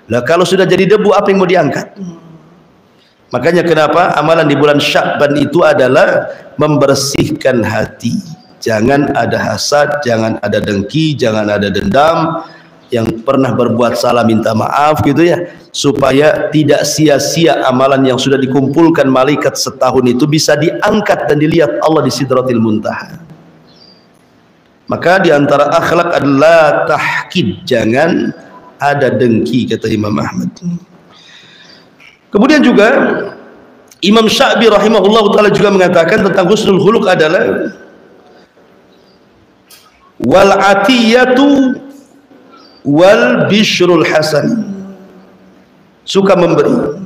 S1: Lah kalau sudah jadi debu, apa yang mau diangkat? Makanya kenapa amalan di bulan Sya'ban itu adalah membersihkan hati. Jangan ada hasad, jangan ada dengki, jangan ada dendam. Yang pernah berbuat salah minta maaf gitu ya, supaya tidak sia-sia amalan yang sudah dikumpulkan malaikat setahun itu bisa diangkat dan dilihat Allah di Sidratil Muntaha. Maka diantara akhlak adalah tahkid, jangan ada dengki, kata Imam Ahmad. Kemudian juga Imam Sya'bi rahimahullah ta'ala juga mengatakan tentang husnul khuluq adalah wal atiyatu wal bishrul hasan, suka memberi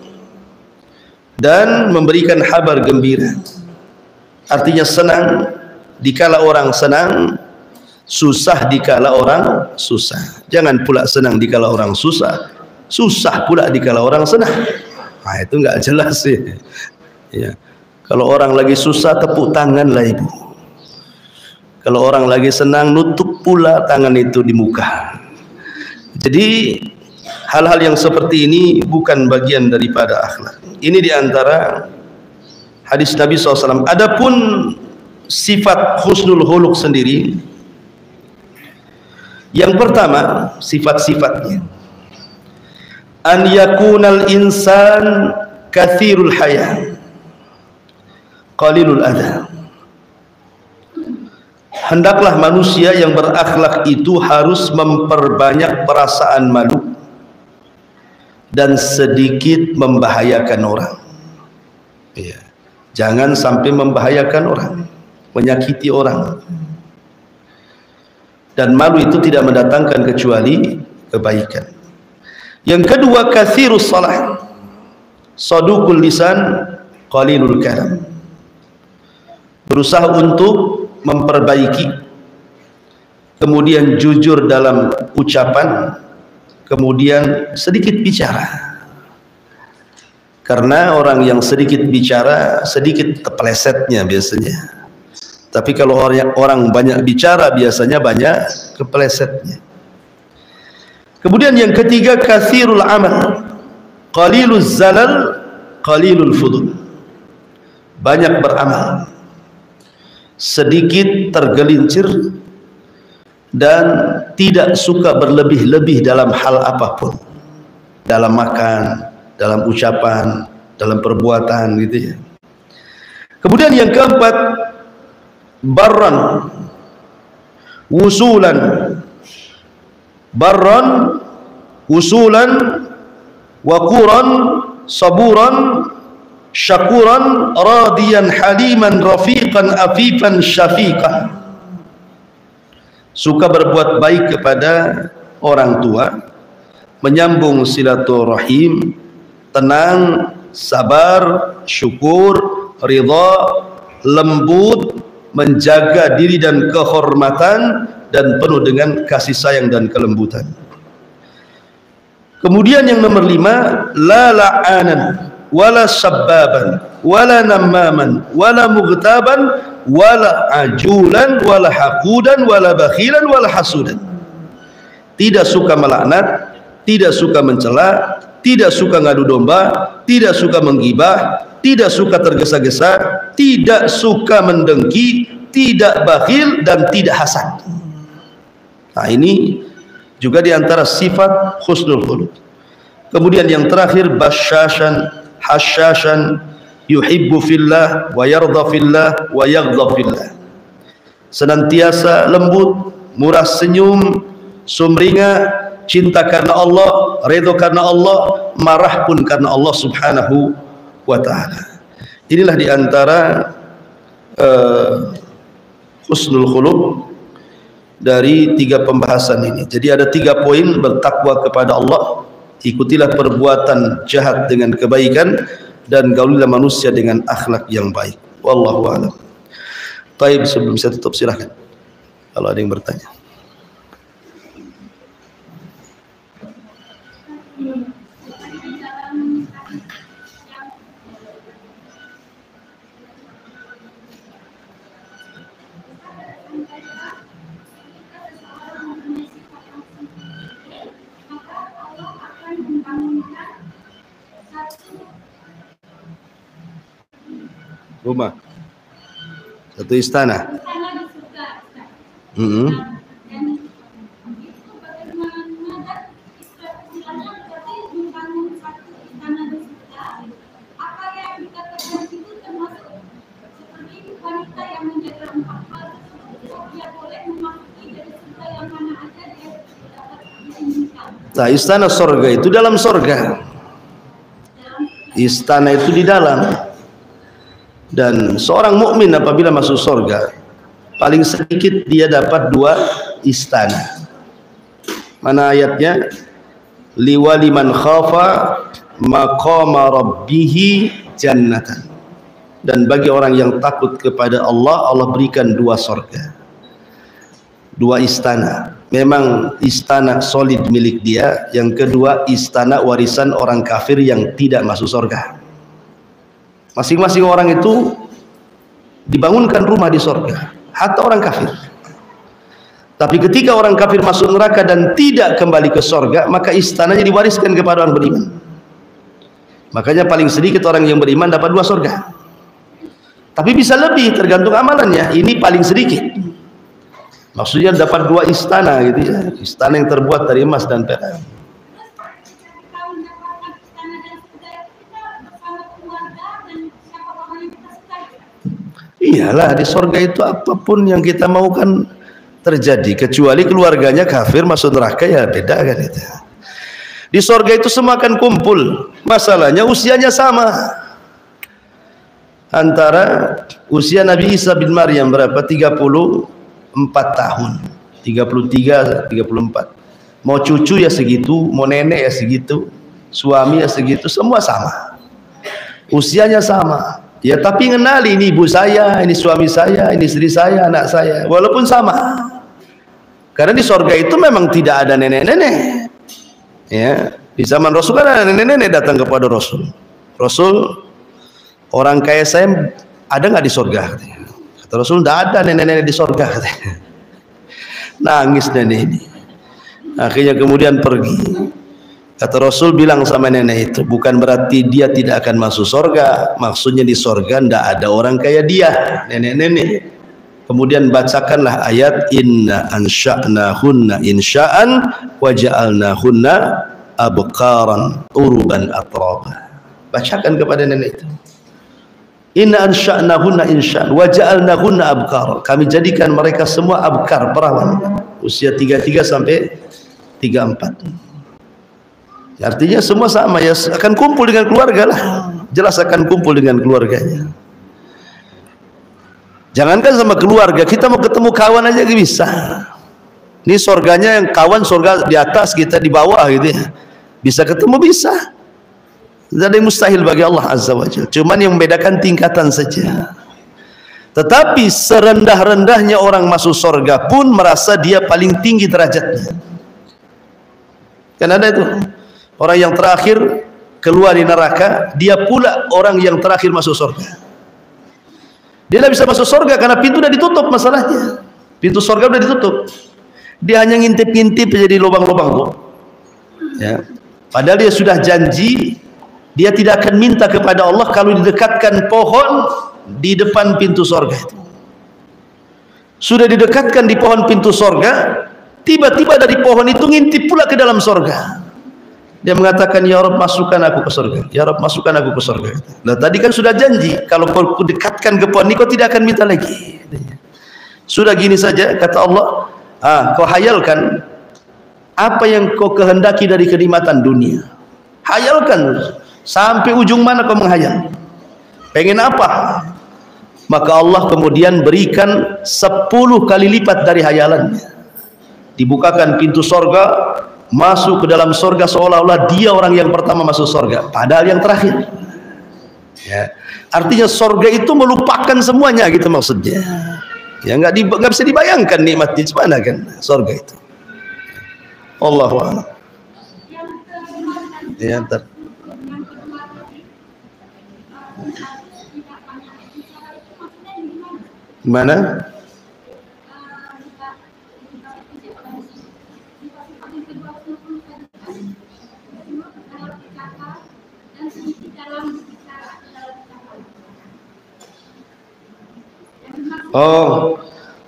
S1: dan memberikan kabar gembira. Artinya senang dikala orang senang, susah dikala orang susah. Jangan pula senang dikala orang susah, susah pula dikala orang senang. Nah, itu enggak jelas sih. Ya. Kalau orang lagi susah, tepuk tangan lah ibu. Kalau orang lagi senang, nutup pula tangan itu di muka. Jadi hal-hal yang seperti ini bukan bagian daripada akhlak. Ini diantara hadis Nabi SAW. Adapun sifat husnul khuluq sendiri, yang pertama sifat-sifatnya, an yakunal insan kathirul haya qalilul adha. Hendaklah manusia yang berakhlak itu harus memperbanyak perasaan malu dan sedikit membahayakan orang. Ya. Jangan sampai membahayakan orang, menyakiti orang. Dan malu itu tidak mendatangkan kecuali kebaikan. Yang kedua, katsirus salah, saduqul lisan, qalilul kalam. Berusaha untuk memperbaiki, kemudian jujur dalam ucapan, kemudian sedikit bicara. Karena orang yang sedikit bicara, sedikit keplesetnya biasanya. Tapi kalau orang banyak bicara, biasanya banyak keplesetnya. Kemudian yang ketiga, katsirul amal, qaliluz zalal, qalilul fudul. Banyak beramal, sedikit tergelincir, dan tidak suka berlebih-lebih dalam hal apapun, dalam makan, dalam ucapan, dalam perbuatan gitu ya. Kemudian yang keempat, barran wusulan, barran wusulan, waquran saburan, syakuran radiyan haliman rafiqan afifan syafiqan. Suka berbuat baik kepada orang tua, menyambung silaturahim, tenang, sabar, syukur, ridha, lembut, menjaga diri dan kehormatan, dan penuh dengan kasih sayang dan kelembutan. Kemudian yang nomor 5, la la'anan wala sabbaban wala namaman wala mughtaban wala ajulan wala haqudan wala bakhilan wala hasudan. Tidak suka melaknat, tidak suka mencela, tidak suka ngadu domba, tidak suka menggibah, tidak suka tergesa-gesa, tidak suka mendengki, tidak bakhil, dan tidak hasad. Nah, ini juga diantara sifat husnul khuluq. Kemudian yang terakhir, basyashan hasyashan, yuhibbu fillah wa yardha fillah wa yaghdha fillah. Senantiasa lembut, murah senyum, sumringah, cinta karena Allah, ridho karena Allah, marah pun karena Allah subhanahu wa ta'ala. Inilah diantara husnul khuluq dari 3 pembahasan ini. Jadi ada 3 poin: bertakwa kepada Allah, ikutilah perbuatan jahat dengan kebaikan, dan gaulilah manusia dengan akhlak yang baik. Wallahu a'lam. Baik, sebelum saya tutup, silahkan kalau ada yang bertanya. Rumah, satu istana. Mm-mm. Nah, istana sorga itu dalam sorga. Istana itu di dalam. Dan seorang mukmin apabila masuk sorga, paling sedikit dia dapat 2 istana. Mana ayatnya? Liwali man khafa maqama rabbih jannatan. Dan bagi orang yang takut kepada Allah, Allah berikan 2 sorga, 2 istana. Memang istana solid milik dia. Yang kedua, istana warisan orang kafir yang tidak masuk sorga. Masing-masing orang itu dibangunkan rumah di sorga, hatta orang kafir. Tapi ketika orang kafir masuk neraka dan tidak kembali ke sorga, maka istananya diwariskan kepada orang beriman. Makanya paling sedikit orang yang beriman dapat 2 sorga. Tapi bisa lebih tergantung amalannya. Ini paling sedikit. Maksudnya dapat 2 istana gitu ya. Istana yang terbuat dari emas dan perak. Iyalah, di sorga itu apapun yang kita mau kan terjadi, kecuali keluarganya kafir masuk neraka, ya beda kan itu. Di sorga itu semua akan kumpul. Masalahnya usianya sama. Antara usia Nabi Isa bin Maryam berapa? 34 tahun, 33, 34. Mau cucu ya segitu, mau nenek ya segitu, suami ya segitu, semua sama. Usianya sama. Ya tapi ngenali, ini ibu saya, ini suami saya, ini istri saya, anak saya, walaupun sama. Karena di sorga itu memang tidak ada nenek-nenek. Ya, di zaman Rasul kan ada nenek-nenek datang kepada Rasul. Rasul, orang kaya saya ada nggak di sorga? Kata Rasul, tidak ada nenek-nenek di sorga. Nangis nenek ini. Akhirnya kemudian pergi. Kata Rasul bilang sama nenek itu, bukan berarti dia tidak akan masuk sorga. Maksudnya di sorga tidak ada orang kayak dia, nenek-nenek. Kemudian bacakanlah ayat inna ansha'nahunna insha'an wa ja'alnahunna abqaran uruban atraba. Bacakan kepada nenek itu. Inna ansha'nahunna insha'an wa ja'alnahunna abqaran. Kami jadikan mereka semua abkar, perawan. Usia 33 sampai 34. Artinya semua sama ya, akan kumpul dengan keluarga lah. Jelas akan kumpul dengan keluarganya. Jangankan sama keluarga, kita mau ketemu kawan aja gak bisa. Ini sorganya yang kawan sorga di atas, kita di bawah gitu ya. Bisa ketemu, bisa. Tidak ada yang mustahil bagi Allah Azza wa Jalla. Cuman yang membedakan tingkatan saja. Tetapi serendah-rendahnya orang masuk sorga pun merasa dia paling tinggi derajatnya. Kan ada itu. Orang yang terakhir keluar di neraka, dia pula orang yang terakhir masuk surga. Dia tidak bisa masuk surga karena pintu sudah ditutup masalahnya. Pintu surga sudah ditutup. Dia hanya ngintip-ngintip jadi lubang-lubang tuh. Ya. Padahal dia sudah janji, dia tidak akan minta kepada Allah kalau didekatkan pohon di depan pintu surga itu. Sudah didekatkan di pohon pintu surga, tiba-tiba dari pohon itu ngintip pula ke dalam surga. Dia mengatakan, ya Rabb masukkan aku ke surga, ya Rabb masukkan aku ke surga. Nah tadi kan sudah janji, kalau kau dekatkan ke pohon ini kau tidak akan minta lagi. Sudah gini saja kata Allah, kau hayalkan apa yang kau kehendaki dari kenikmatan dunia. Hayalkan sampai ujung mana kau menghayal. Pengen apa? Maka Allah kemudian berikan 10 kali lipat dari hayalannya. Dibukakan pintu surga, masuk ke dalam surga seolah-olah dia orang yang pertama masuk surga, padahal yang terakhir. Ya. Artinya surga itu melupakan semuanya gitu maksudnya. Ya nggak bisa dibayangkan nikmatnya gimana kan surga itu. Allahu a'lam. Ya, Gimana? Oh,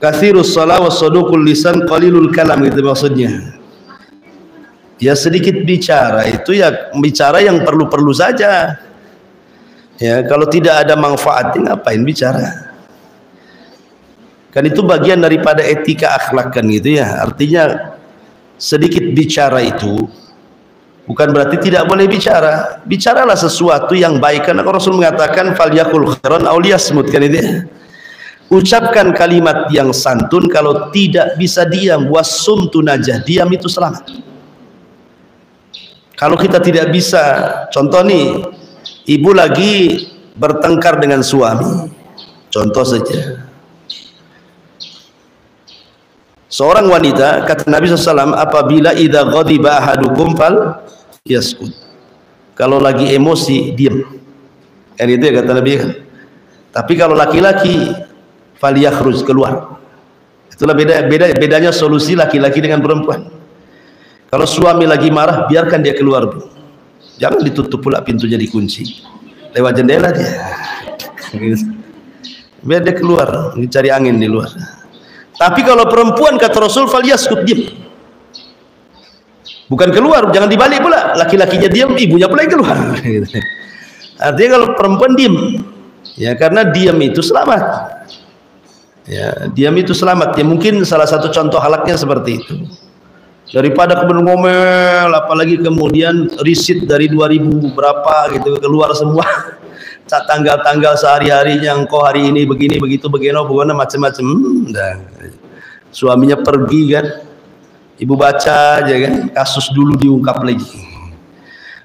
S1: katsirus shalah wa saduqul lisan qalilul kalam, gitu maksudnya. Ya sedikit bicara itu ya bicara yang perlu-perlu saja. Ya kalau tidak ada manfaatnya ngapain bicara? Kan itu bagian daripada etika akhlak kan gitu ya. Artinya sedikit bicara itu bukan berarti tidak boleh bicara. Bicaralah sesuatu yang baik, karena Rasul mengatakan falyakul khairan aw liyasmut, kan itu ya. Ucapkan kalimat yang santun, kalau tidak bisa diam, wasumtu najah, diam itu selamat. Kalau kita tidak bisa, contoh nih, ibu lagi bertengkar dengan suami, contoh saja. Seorang wanita, kata Nabi SAW, apabila idza ghadiba ahadukum fal yaskut, kalau lagi emosi diam, kan itu ya kata Nabi kan. Tapi kalau laki-laki fal yakhruj, keluar. Itulah bedanya solusi laki-laki dengan perempuan. Kalau suami lagi marah, biarkan dia keluar, jangan ditutup pula pintunya, dikunci lewat jendela dia, biar dia keluar cari angin di luar. Tapi kalau perempuan, kata Rasul, falyaskut, diam, bukan keluar, jangan dibalik pula, laki-lakinya diam, ibunya pula yang keluar. Artinya kalau perempuan diam, ya karena diam itu selamat. Ya, diam itu selamat. Ya mungkin salah satu contoh halaknya seperti itu. Daripada kemudian ngomel, apalagi kemudian risit dari 2000 berapa gitu keluar semua, tanggal-tanggal sehari-harinya, engkau hari ini begini begitu begini macam-macam. Suaminya pergi kan, ibu baca aja kan, kasus dulu diungkap lagi.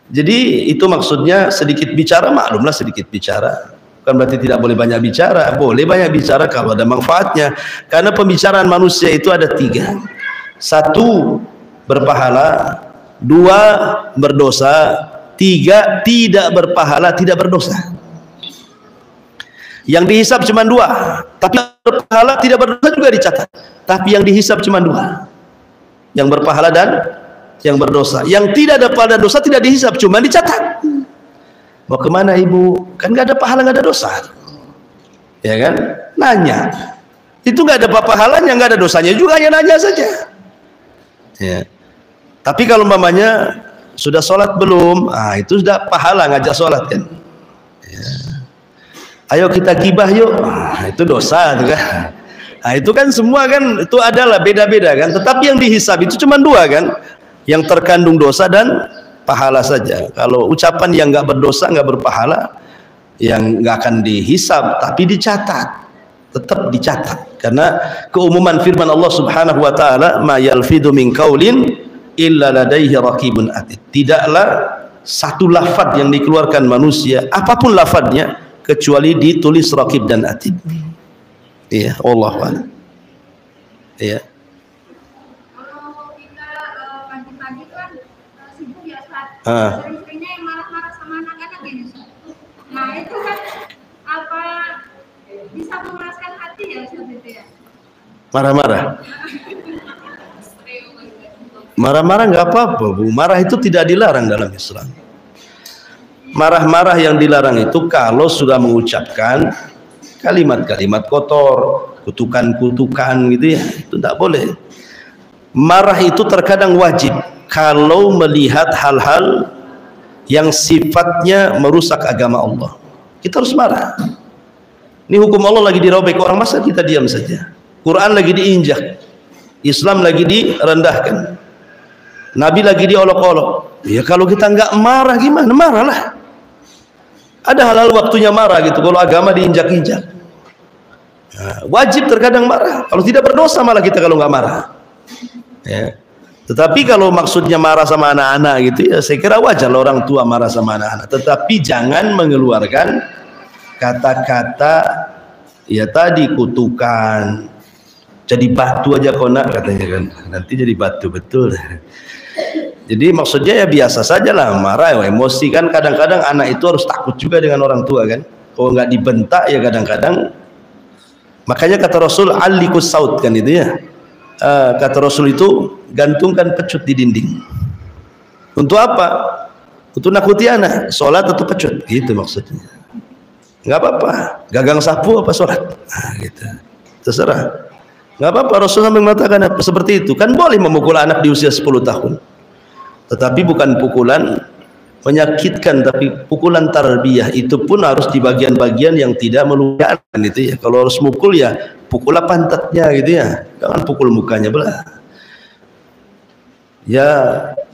S1: Jadi itu maksudnya sedikit bicara, maklumlah sedikit bicara. Bukan berarti tidak boleh banyak bicara, boleh banyak bicara kalau ada manfaatnya. Karena pembicaraan manusia itu ada 3. 1 berpahala, 2 berdosa, 3 tidak berpahala, tidak berdosa. Yang dihisab cuma 2, tapi berpahala tidak berdosa juga dicatat. Tapi yang dihisab cuma 2, yang berpahala dan yang berdosa. Yang tidak ada pahala dan dosa tidak dihisab, cuma dicatat. Mau kemana ibu? Kan nggak ada pahala, nggak ada dosa, ya kan? Nanya, itu nggak ada pahalanya, nggak ada dosanya juga, hanya nanya saja. Ya. Tapi kalau umpamanya sudah sholat belum, itu sudah pahala ngajak sholat kan. Ya. Ayo kita gibah yuk, itu dosa itu kan. Itu kan semua kan itu adalah beda-beda kan. Tetapi yang dihisab itu cuma 2 kan, yang terkandung dosa dan pahala saja. Kalau ucapan yang nggak berdosa, nggak berpahala, yang nggak akan dihisab, tapi dicatat. Tetap dicatat, karena keumuman firman Allah Subhanahu wa taala, ma yalfidu min qaulin illa ladaihi raqibun atid. Tidaklah satu lafaz yang dikeluarkan manusia, apapun lafaznya, kecuali ditulis raqib dan atid. Iya, Allah a'lam. Iya.
S2: Kalau kita pagi-pagi kan sibuk ya, Ustaz. Sering-seringnya yang marah-marah sama anak-anak ini. Nah, itu kan apa bisa mengeraskan hati ya seperti itu ya?
S1: Marah-marah. Marah-marah nggak apa-apa, Bu. Marah itu tidak dilarang dalam Islam. Marah-marah yang dilarang itu kalau sudah mengucapkan kalimat-kalimat kotor, kutukan-kutukan gitu ya, itu tidak boleh. Marah itu terkadang wajib kalau melihat hal-hal yang sifatnya merusak agama Allah. Kita harus marah. Ini hukum Allah lagi dirobek orang, masa kita diam saja? Quran lagi diinjak, Islam lagi direndahkan, Nabi lagi diolok-olok. Ya kalau kita nggak marah gimana? Marahlah. Ada halal waktunya marah gitu. Kalau agama diinjak-injak, nah, wajib terkadang marah. Kalau tidak berdosa malah kita kalau nggak marah. Ya. Tetapi kalau maksudnya marah sama anak-anak gitu ya, saya kira wajar orang tua marah sama anak-anak. Tetapi jangan mengeluarkan kata-kata ya tadi kutukan, jadi batu aja kau nak katanya kan, nanti jadi batu betul. Jadi maksudnya ya biasa saja lah, marah emosi kan, kadang-kadang anak itu harus takut juga dengan orang tua kan, kalau nggak dibentak ya kadang-kadang. Makanya kata Rasul alikus saut kan itu ya, kata Rasul itu gantungkan pecut di dinding. Untuk apa? Untuk nakuti anak, sholat atau pecut gitu maksudnya. Nggak apa-apa, gagang sapu apa sholat, nah, gitu. Terserah. Nggak apa-apa, Rasulullah mengatakan seperti itu. Kan boleh memukul anak di usia 10 tahun. Tetapi bukan pukulan menyakitkan, tapi pukulan tarbiyah. Itu pun harus di bagian-bagian yang tidak melukai itu ya. Kalau harus mukul ya pukullah pantatnya gitu ya. Jangan pukul mukanya belah. Ya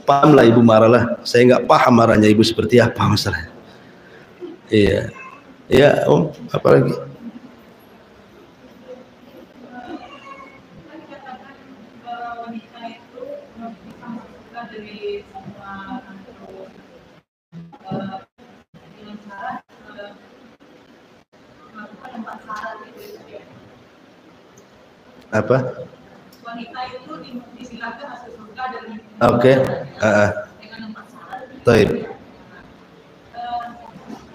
S1: pahamlah ibu marahlah. Saya nggak paham marahnya ibu seperti apa masalahnya. Iya. Ya Om, apa lagi? Apa?
S2: Wanita itu disilakan masuk surga dari
S1: Oke.
S2: dengan 4 syarat.
S1: Baik.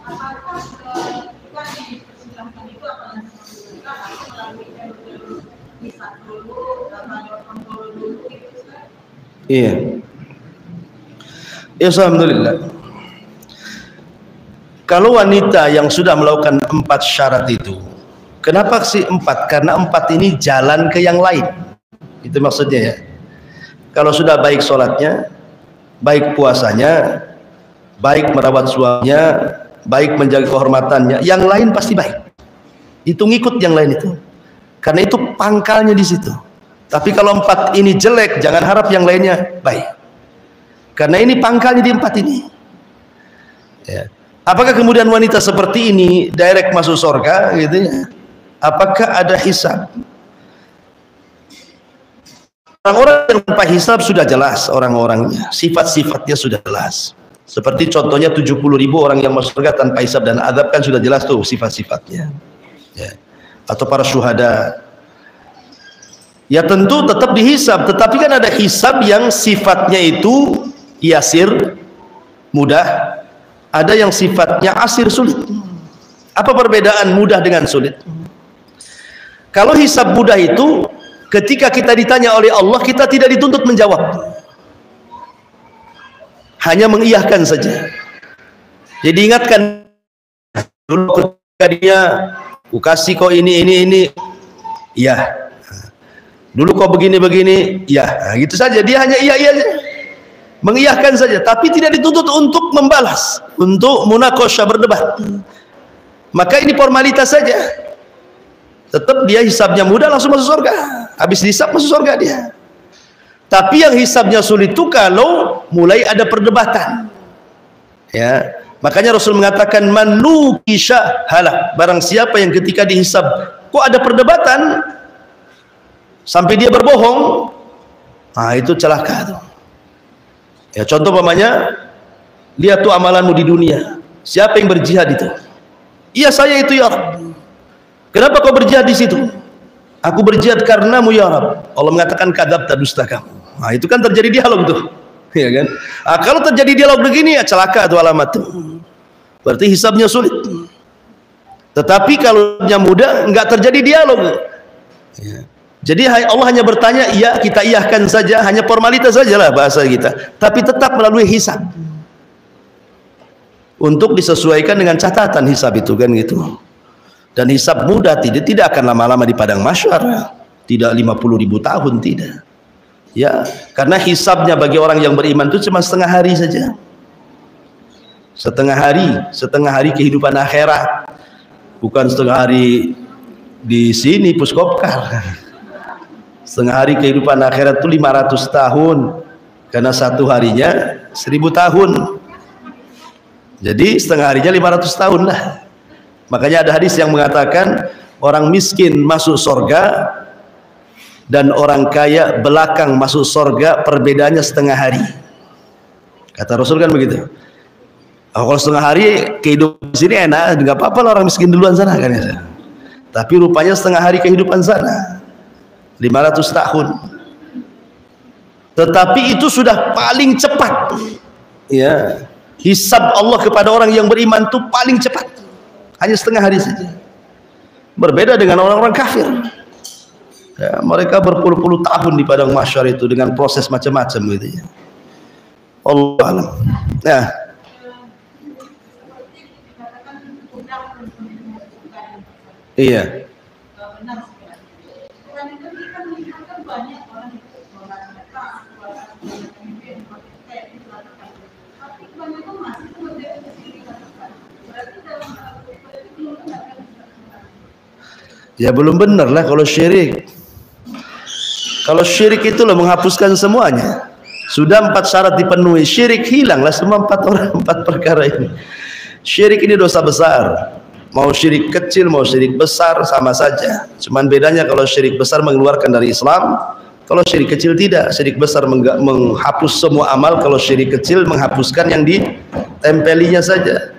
S2: Apakah kita dipersilahkan itu akan masuk surga atau melalui jalur hisab dulu atau kontrol dulu gitu?
S1: Iya. Ya, alhamdulillah. Kalau wanita yang sudah melakukan 4 syarat itu, kenapa sih 4? Karena 4 ini jalan ke yang lain. Itu maksudnya ya. Kalau sudah baik sholatnya, baik puasanya, baik merawat suaminya, baik menjaga kehormatannya, yang lain pasti baik. Itu ngikut yang lain itu. Karena itu pangkalnya di situ. Tapi kalau 4 ini jelek, jangan harap yang lainnya baik. Karena ini pangkalnya di 4 ini. Ya. Apakah kemudian wanita seperti ini direct masuk surga gitu ya? Apakah ada hisab? Orang-orang yang tanpa hisab sudah jelas orang-orangnya, sifat-sifatnya sudah jelas. Seperti contohnya 70.000 orang yang masuk surga tanpa hisab dan azab, kan sudah jelas tuh sifat-sifatnya. Ya. Atau para syuhada. Ya tentu tetap dihisab, tetapi kan ada hisab yang sifatnya itu yasir, mudah. Ada yang sifatnya asir, sulit. Apa perbedaan mudah dengan sulit? Kalau hisab mudah itu, ketika kita ditanya oleh Allah, kita tidak dituntut menjawab, hanya mengiyahkan saja. Jadi ingatkan dulu ketika dia, ku kasih kau ini, ya. Dulu kau begini, ya. Nah, gitu saja. Dia hanya iya saja, mengiyahkan saja, tapi tidak dituntut untuk membalas, untuk munakosha, berdebat. Maka ini formalitas saja. Tetap dia hisabnya mudah, langsung masuk surga. Habis hisab masuk surga dia. Tapi yang hisabnya sulit itu kalau mulai ada perdebatan. Ya, makanya Rasul mengatakan manukisha halak. Barang siapa yang ketika dihisab kok ada perdebatan sampai dia berbohong, nah itu celaka tuh. Ya, contoh umpamanya, lihat tuh amalanmu di dunia. Siapa yang berjihad itu? Iya saya itu ya Rabb. Kenapa kau berjihad di situ? Aku berjihad karenamu ya Rabb. Allah mengatakan kadzabta, dusta kamu. Nah itu kan terjadi dialog tuh, ya kan? Nah, kalau terjadi dialog begini ya celaka tuh alamat tuh. Berarti hisabnya sulit. Tetapi kalau hisabnya mudah, nggak terjadi dialog. Ya. Jadi Allah hanya bertanya, iya kita iyahkan saja, hanya formalitas sajalah bahasa kita. Tapi tetap melalui hisab. Untuk disesuaikan dengan catatan hisab itu kan gitu. Dan hisab mudah, tidak akan lama-lama di padang mahsyar. Tidak 50.000 tahun, tidak. Ya, karena hisabnya bagi orang yang beriman itu cuma setengah hari saja. Setengah hari kehidupan akhirat. Bukan setengah hari di sini Puskopkar. Setengah hari kehidupan akhirat itu 500 tahun. Karena satu harinya 1000 tahun. Jadi setengah harinya 500 tahun lah. Makanya ada hadis yang mengatakan orang miskin masuk surga dan orang kaya belakang masuk surga, perbedaannya setengah hari. Kata Rasul kan begitu. Kalau setengah hari kehidupan di sini enak, nggak apa-apa lah orang miskin duluan sana kan ya. Tapi rupanya setengah hari kehidupan sana 500 tahun. Tetapi itu sudah paling cepat. Ya. Hisab Allah kepada orang yang beriman itu paling cepat. Hanya setengah hari saja. Berbeda dengan orang-orang kafir. Ya, mereka berpuluh-puluh tahun di padang mahsyar itu dengan proses macam-macam gitu ya. Allah alam. Nah, iya.
S2: banyak orang itu orang mereka pemimpin itu tapi kebanyakan masih kemudian berarti dalam itu belum benar kan?
S1: Ya belum benar lah kalau syirik. Kalau syirik itu loh menghapuskan semuanya. Sudah 4 syarat dipenuhi, syirik hilanglah semua 4 perkara ini. Syirik ini dosa besar. Mau syirik kecil, mau syirik besar sama saja. Cuman bedanya kalau syirik besar mengeluarkan dari Islam, kalau syirik kecil tidak. Syirik besar menghapus semua amal, kalau syirik kecil menghapuskan yang ditempelinya saja.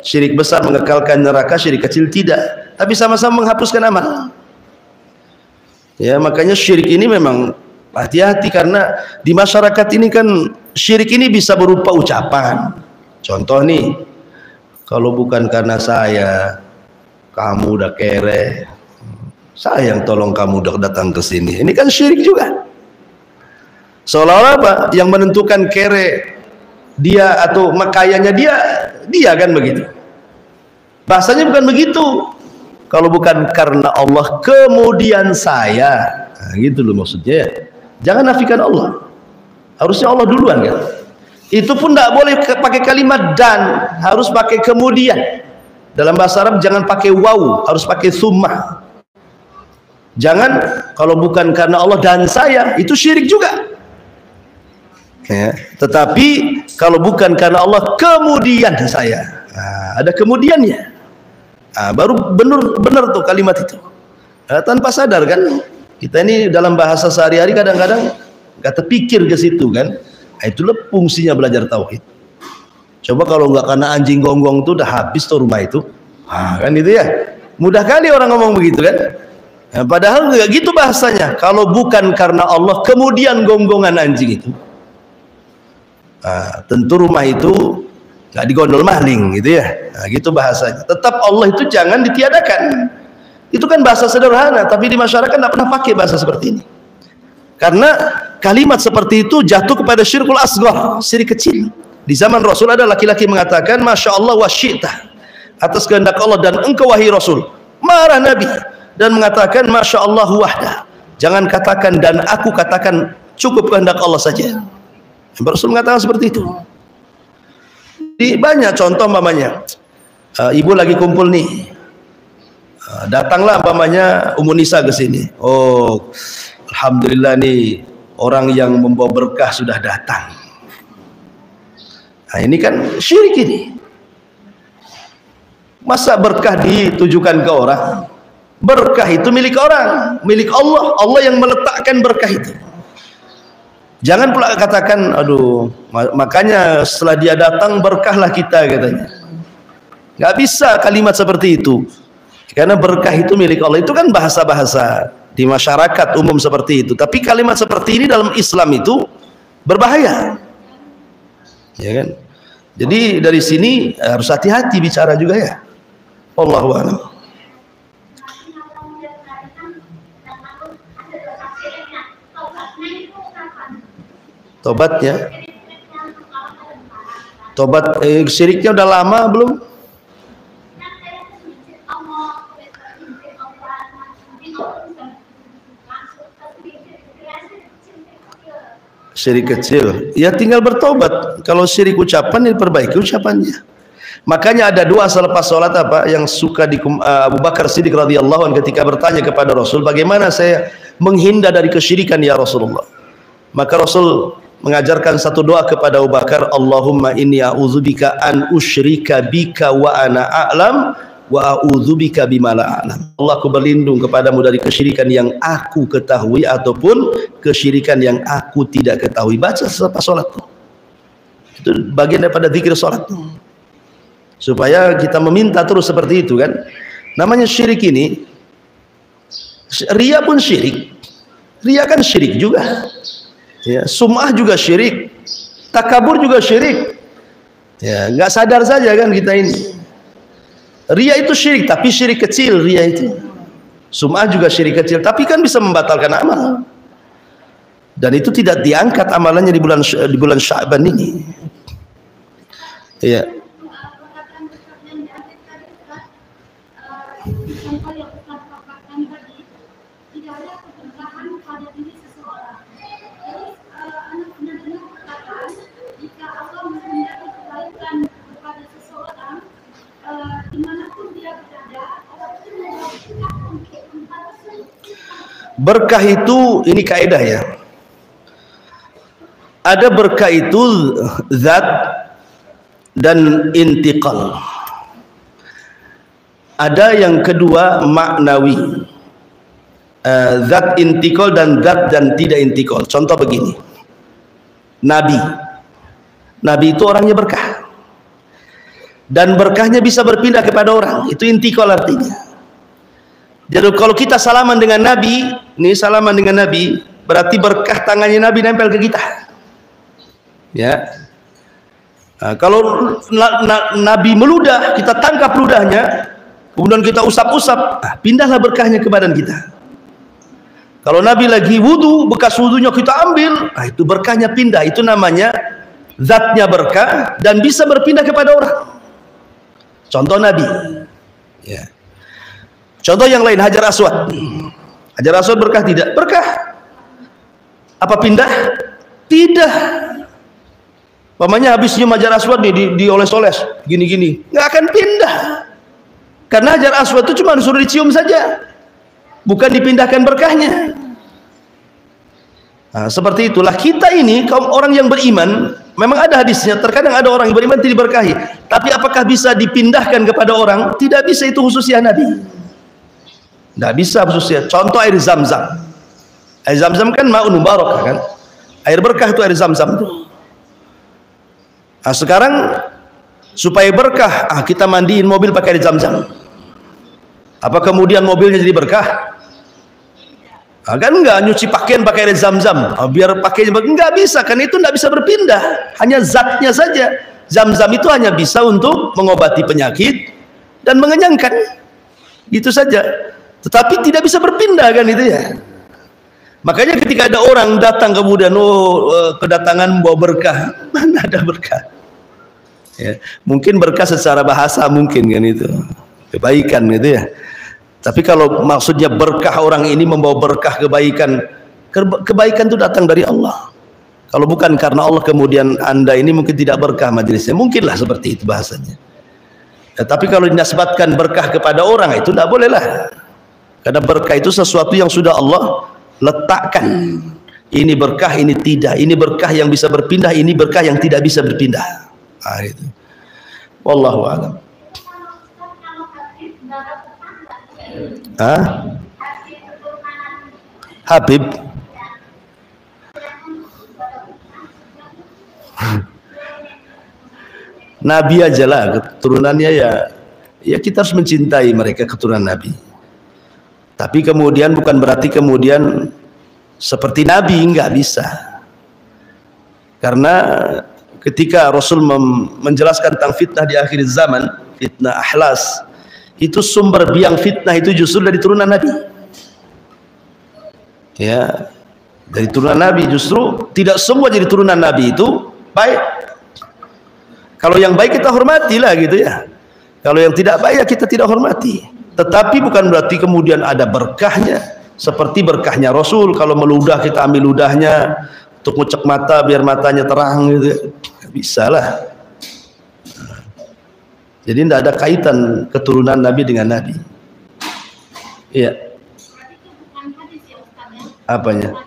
S1: Syirik besar mengekalkan neraka, syirik kecil tidak. Tapi sama-sama menghapuskan amal. Ya, makanya syirik ini memang hati-hati, karena di masyarakat ini kan syirik ini bisa berupa ucapan. Contoh nih, kalau bukan karena saya, kamu udah kere. Sayang tolong kamu udah datang ke sini. Ini kan syirik juga. Seolah-olah apa? Yang menentukan kere dia atau kayanya dia kan begitu. Bahasanya bukan begitu. Kalau bukan karena Allah kemudian saya, nah, gitu loh maksudnya. Jangan nafikan Allah. Harusnya Allah duluan kan. Itu pun tidak boleh pakai kalimat dan, harus pakai kemudian. Dalam bahasa Arab jangan pakai waw, harus pakai summa. Jangan kalau bukan karena Allah dan saya, itu syirik juga. Ya. Tetapi kalau bukan karena Allah kemudian saya, nah, ada kemudiannya. Nah, baru benar tuh kalimat itu. Nah, tanpa sadar kan, kita ini dalam bahasa sehari-hari kadang-kadang nggak terpikir ke situ kan. Nah, itulah fungsinya belajar tauhid. Coba kalau nggak karena anjing gonggong tuh udah habis tuh rumah itu. Nah, kan itu ya. Mudah kali orang ngomong begitu kan. Nah, padahal nggak gitu bahasanya. Kalau bukan karena Allah kemudian gonggongan anjing itu, nah, tentu rumah itu nggak digondol maling gitu ya. Nah, gitu bahasanya. Tetap Allah itu jangan ditiadakan. Itu kan bahasa sederhana, tapi di masyarakat tidak pernah pakai bahasa seperti ini. Karena kalimat seperti itu jatuh kepada syirkul asghar, syirik kecil. Di zaman Rasul ada laki-laki mengatakan Masya Allah wa syi'ta, atas kehendak Allah dan engkau wahai Rasul. Marah Nabi dan mengatakan Masya Allah wahda, jangan katakan dan aku, katakan cukup kehendak Allah saja. Rasul mengatakan seperti itu. Di banyak contoh umpamanya, ibu lagi kumpul nih, datanglah umpamanya Ummu Nisa ke sini. Oh, alhamdulillah nih orang yang membawa berkah sudah datang. Nah, ini kan syirik ini. Masa berkah ditujukan ke orang? Berkah itu milik orang, milik Allah. Allah yang meletakkan berkah itu. Jangan pula katakan, aduh, makanya setelah dia datang berkahlah kita katanya. Nggak bisa kalimat seperti itu. Karena berkah itu milik Allah. Itu kan bahasa-bahasa di masyarakat umum seperti itu. Tapi kalimat seperti ini dalam Islam itu berbahaya. Ya kan? Jadi dari sini harus hati-hati bicara juga ya. Allahu a'lam. Tobatnya, tobat syiriknya udah lama belum? Syirik kecil, ya tinggal bertobat. Kalau syirik ucapan, diperbaiki ucapannya. Makanya ada doa selepas sholat apa yang suka di Abu Bakar Siddiq radhiyallahu anhu ketika bertanya kepada Rasul, bagaimana saya menghindar dari kesyirikan ya Rasulullah? Maka Rasul mengajarkan satu doa kepada Abu Bakar, Allahumma inni a'udzubika an usyrika bika wa ana a'lam wa a'udzubika bima la a'lam. Allah, aku berlindung kepadamu dari kesyirikan yang aku ketahui ataupun kesyirikan yang aku tidak ketahui. Baca selepas sholat. Itu bagian daripada zikir sholat. Supaya kita meminta terus seperti itu kan. Namanya syirik ini, riya pun syirik. Riya kan syirik juga. Ya, sum'ah juga syirik, takabur juga syirik. Ya, nggak sadar saja kan kita ini. Riya itu syirik, tapi syirik kecil riya itu. Sum'ah juga syirik kecil, tapi kan bisa membatalkan amal. Dan itu tidak diangkat amalannya di bulan Sya'ban ini. Iya. Berkah itu, ini kaidah ya. Ada berkah itu zat dan intiqal. Ada yang kedua maknawi. Zat intiqal dan zat dan tidak intiqal. Contoh begini. Nabi itu orangnya berkah. Dan berkahnya bisa berpindah kepada orang. Itu intiqal artinya. Jadi kalau kita salaman dengan Nabi, berarti berkah tangannya Nabi nempel ke kita. Ya. Nah, kalau Nabi meludah, kita tangkap ludahnya, kemudian kita usap-usap, pindahlah berkahnya ke badan kita. Kalau Nabi lagi wudu, bekas wudunya kita ambil, itu berkahnya pindah. Itu namanya zatnya berkah dan bisa berpindah kepada orang. Contoh Nabi. Ya. Contoh yang lain, Hajar Aswad. Hajar Aswad berkah tidak? Berkah. Apa pindah? Tidak. Pamannya habis nyium Hajar Aswad nih, dioles-oles gini-gini, nggak akan pindah. Karena Hajar Aswad itu cuma suruh dicium saja, bukan dipindahkan berkahnya. Nah, seperti itulah kita ini kaum orang yang beriman. Memang ada hadisnya, terkadang ada orang yang beriman tidak diberkahi, tapi apakah bisa dipindahkan kepada orang? Tidak bisa, itu khususnya Nabi. Tidak bisa khususnya. Contoh air Zam-Zam. Air Zam-Zam kan ma'un mubarakah kan? Air berkah itu air Zam-Zam itu. Nah, sekarang supaya berkah, kita mandiin mobil pakai air Zam-Zam. Apa kemudian mobilnya jadi berkah? Kan enggak, nyuci pakaian pakai air Zam-Zam. Biar pakainya enggak bisa, kan itu enggak bisa berpindah. Hanya zatnya saja. Zam-Zam itu hanya bisa untuk mengobati penyakit dan mengenyangkan. Itu saja. Tetapi tidak bisa berpindah kan itu ya. Makanya ketika ada orang datang kemudian kedatangan membawa berkah, mana ada berkah? Ya, mungkin berkah secara bahasa mungkin kan itu kebaikan gitu ya. Tapi kalau maksudnya berkah orang ini membawa berkah kebaikan, kebaikan itu datang dari Allah. Kalau bukan karena Allah kemudian Anda ini mungkin tidak berkah majelisnya, mungkinlah seperti itu bahasanya. Ya, tapi kalau dinisbatkan berkah kepada orang itu tidak bolehlah. Karena berkah itu sesuatu yang sudah Allah letakkan. Ini berkah, ini tidak. Ini berkah yang bisa berpindah, ini berkah yang tidak bisa berpindah. Nah, itu. Wallahu a'lam. Habib. Nabi aja lah keturunannya ya kita harus mencintai mereka keturunan Nabi. Tapi kemudian bukan berarti kemudian seperti Nabi, nggak bisa. Karena ketika Rasul menjelaskan tentang fitnah di akhir zaman, fitnah ahlas, itu sumber biang fitnah itu justru dari turunan Nabi. Ya, dari turunan Nabi. Justru tidak semua jadi turunan Nabi itu baik. Kalau yang baik kita hormatilah gitu ya. Kalau yang tidak baik ya kita tidak hormati. Tetapi bukan berarti kemudian ada berkahnya seperti berkahnya Rasul. Kalau meludah kita ambil ludahnya untuk ngucek mata biar matanya terang gitu. Bisa lah. Jadi tidak ada kaitan keturunan Nabi dengan Nabi. Iya. Apanya?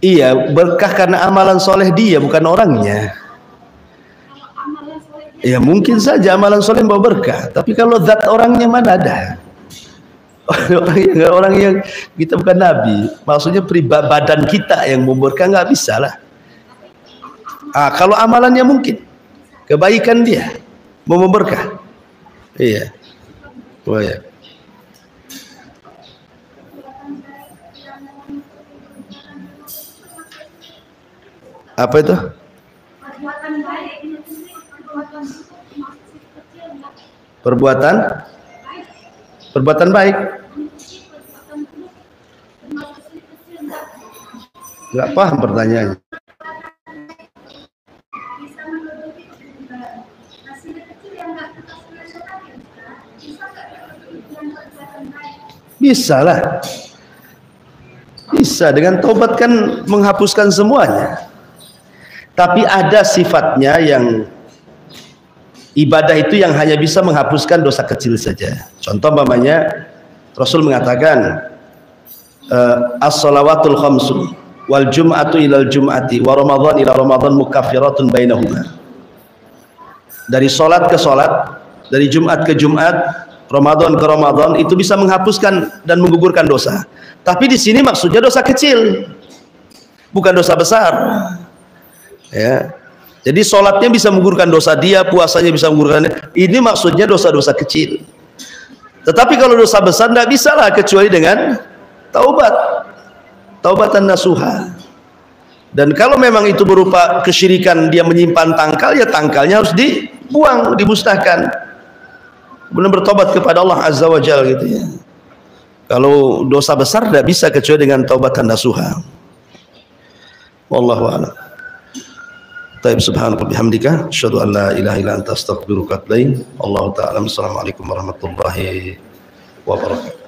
S1: Iya, berkah karena amalan soleh dia, bukan orangnya. Ya mungkin saja amalan soleh membawa berkah, tapi kalau zat orangnya mana ada? Orang yang kita bukan Nabi, maksudnya pribadi badan kita yang memberkah nggak bisa lah. Kalau amalannya mungkin, kebaikan dia mau memberkah. Iya, oh ya. Apa itu? Perbuatan baik. Nggak paham pertanyaannya. Bisa lah. Bisa, dengan taubat kan menghapuskan semuanya. Tapi ada sifatnya yang ibadah itu yang hanya bisa menghapuskan dosa kecil saja. Contoh umpamanya Rasul mengatakan as-salawatul khamsu wal jum'atu ilal jum'ati wa ramadhan ila ramadhan mukaffiratun bainahuma. Dari salat ke salat, dari Jumat ke Jumat, Ramadan ke Ramadan, itu bisa menghapuskan dan menggugurkan dosa. Tapi di sini maksudnya dosa kecil, bukan dosa besar. Ya. Jadi sholatnya bisa menggugurkan dosa dia, puasanya bisa menggugurkan. Ini maksudnya dosa-dosa kecil. Tetapi kalau dosa besar tidak bisa lah kecuali dengan taubat, taubatan nasuha. Dan kalau memang itu berupa kesyirikan, dia menyimpan tangkal, ya tangkalnya harus dibuang, dimusnahkan. Kemudian bertobat kepada Allah Azza wa Jalla gitu ya. Kalau dosa besar tidak bisa kecuali dengan taubatan nasuha. Wallahu a'lam. Taib subhanaka bihamdika asyhadu an la ilaha illa anta astaghfiruka wa atubu ilaik. Allahu ta'ala. Assalamualaikum warahmatullahi wabarakatuh.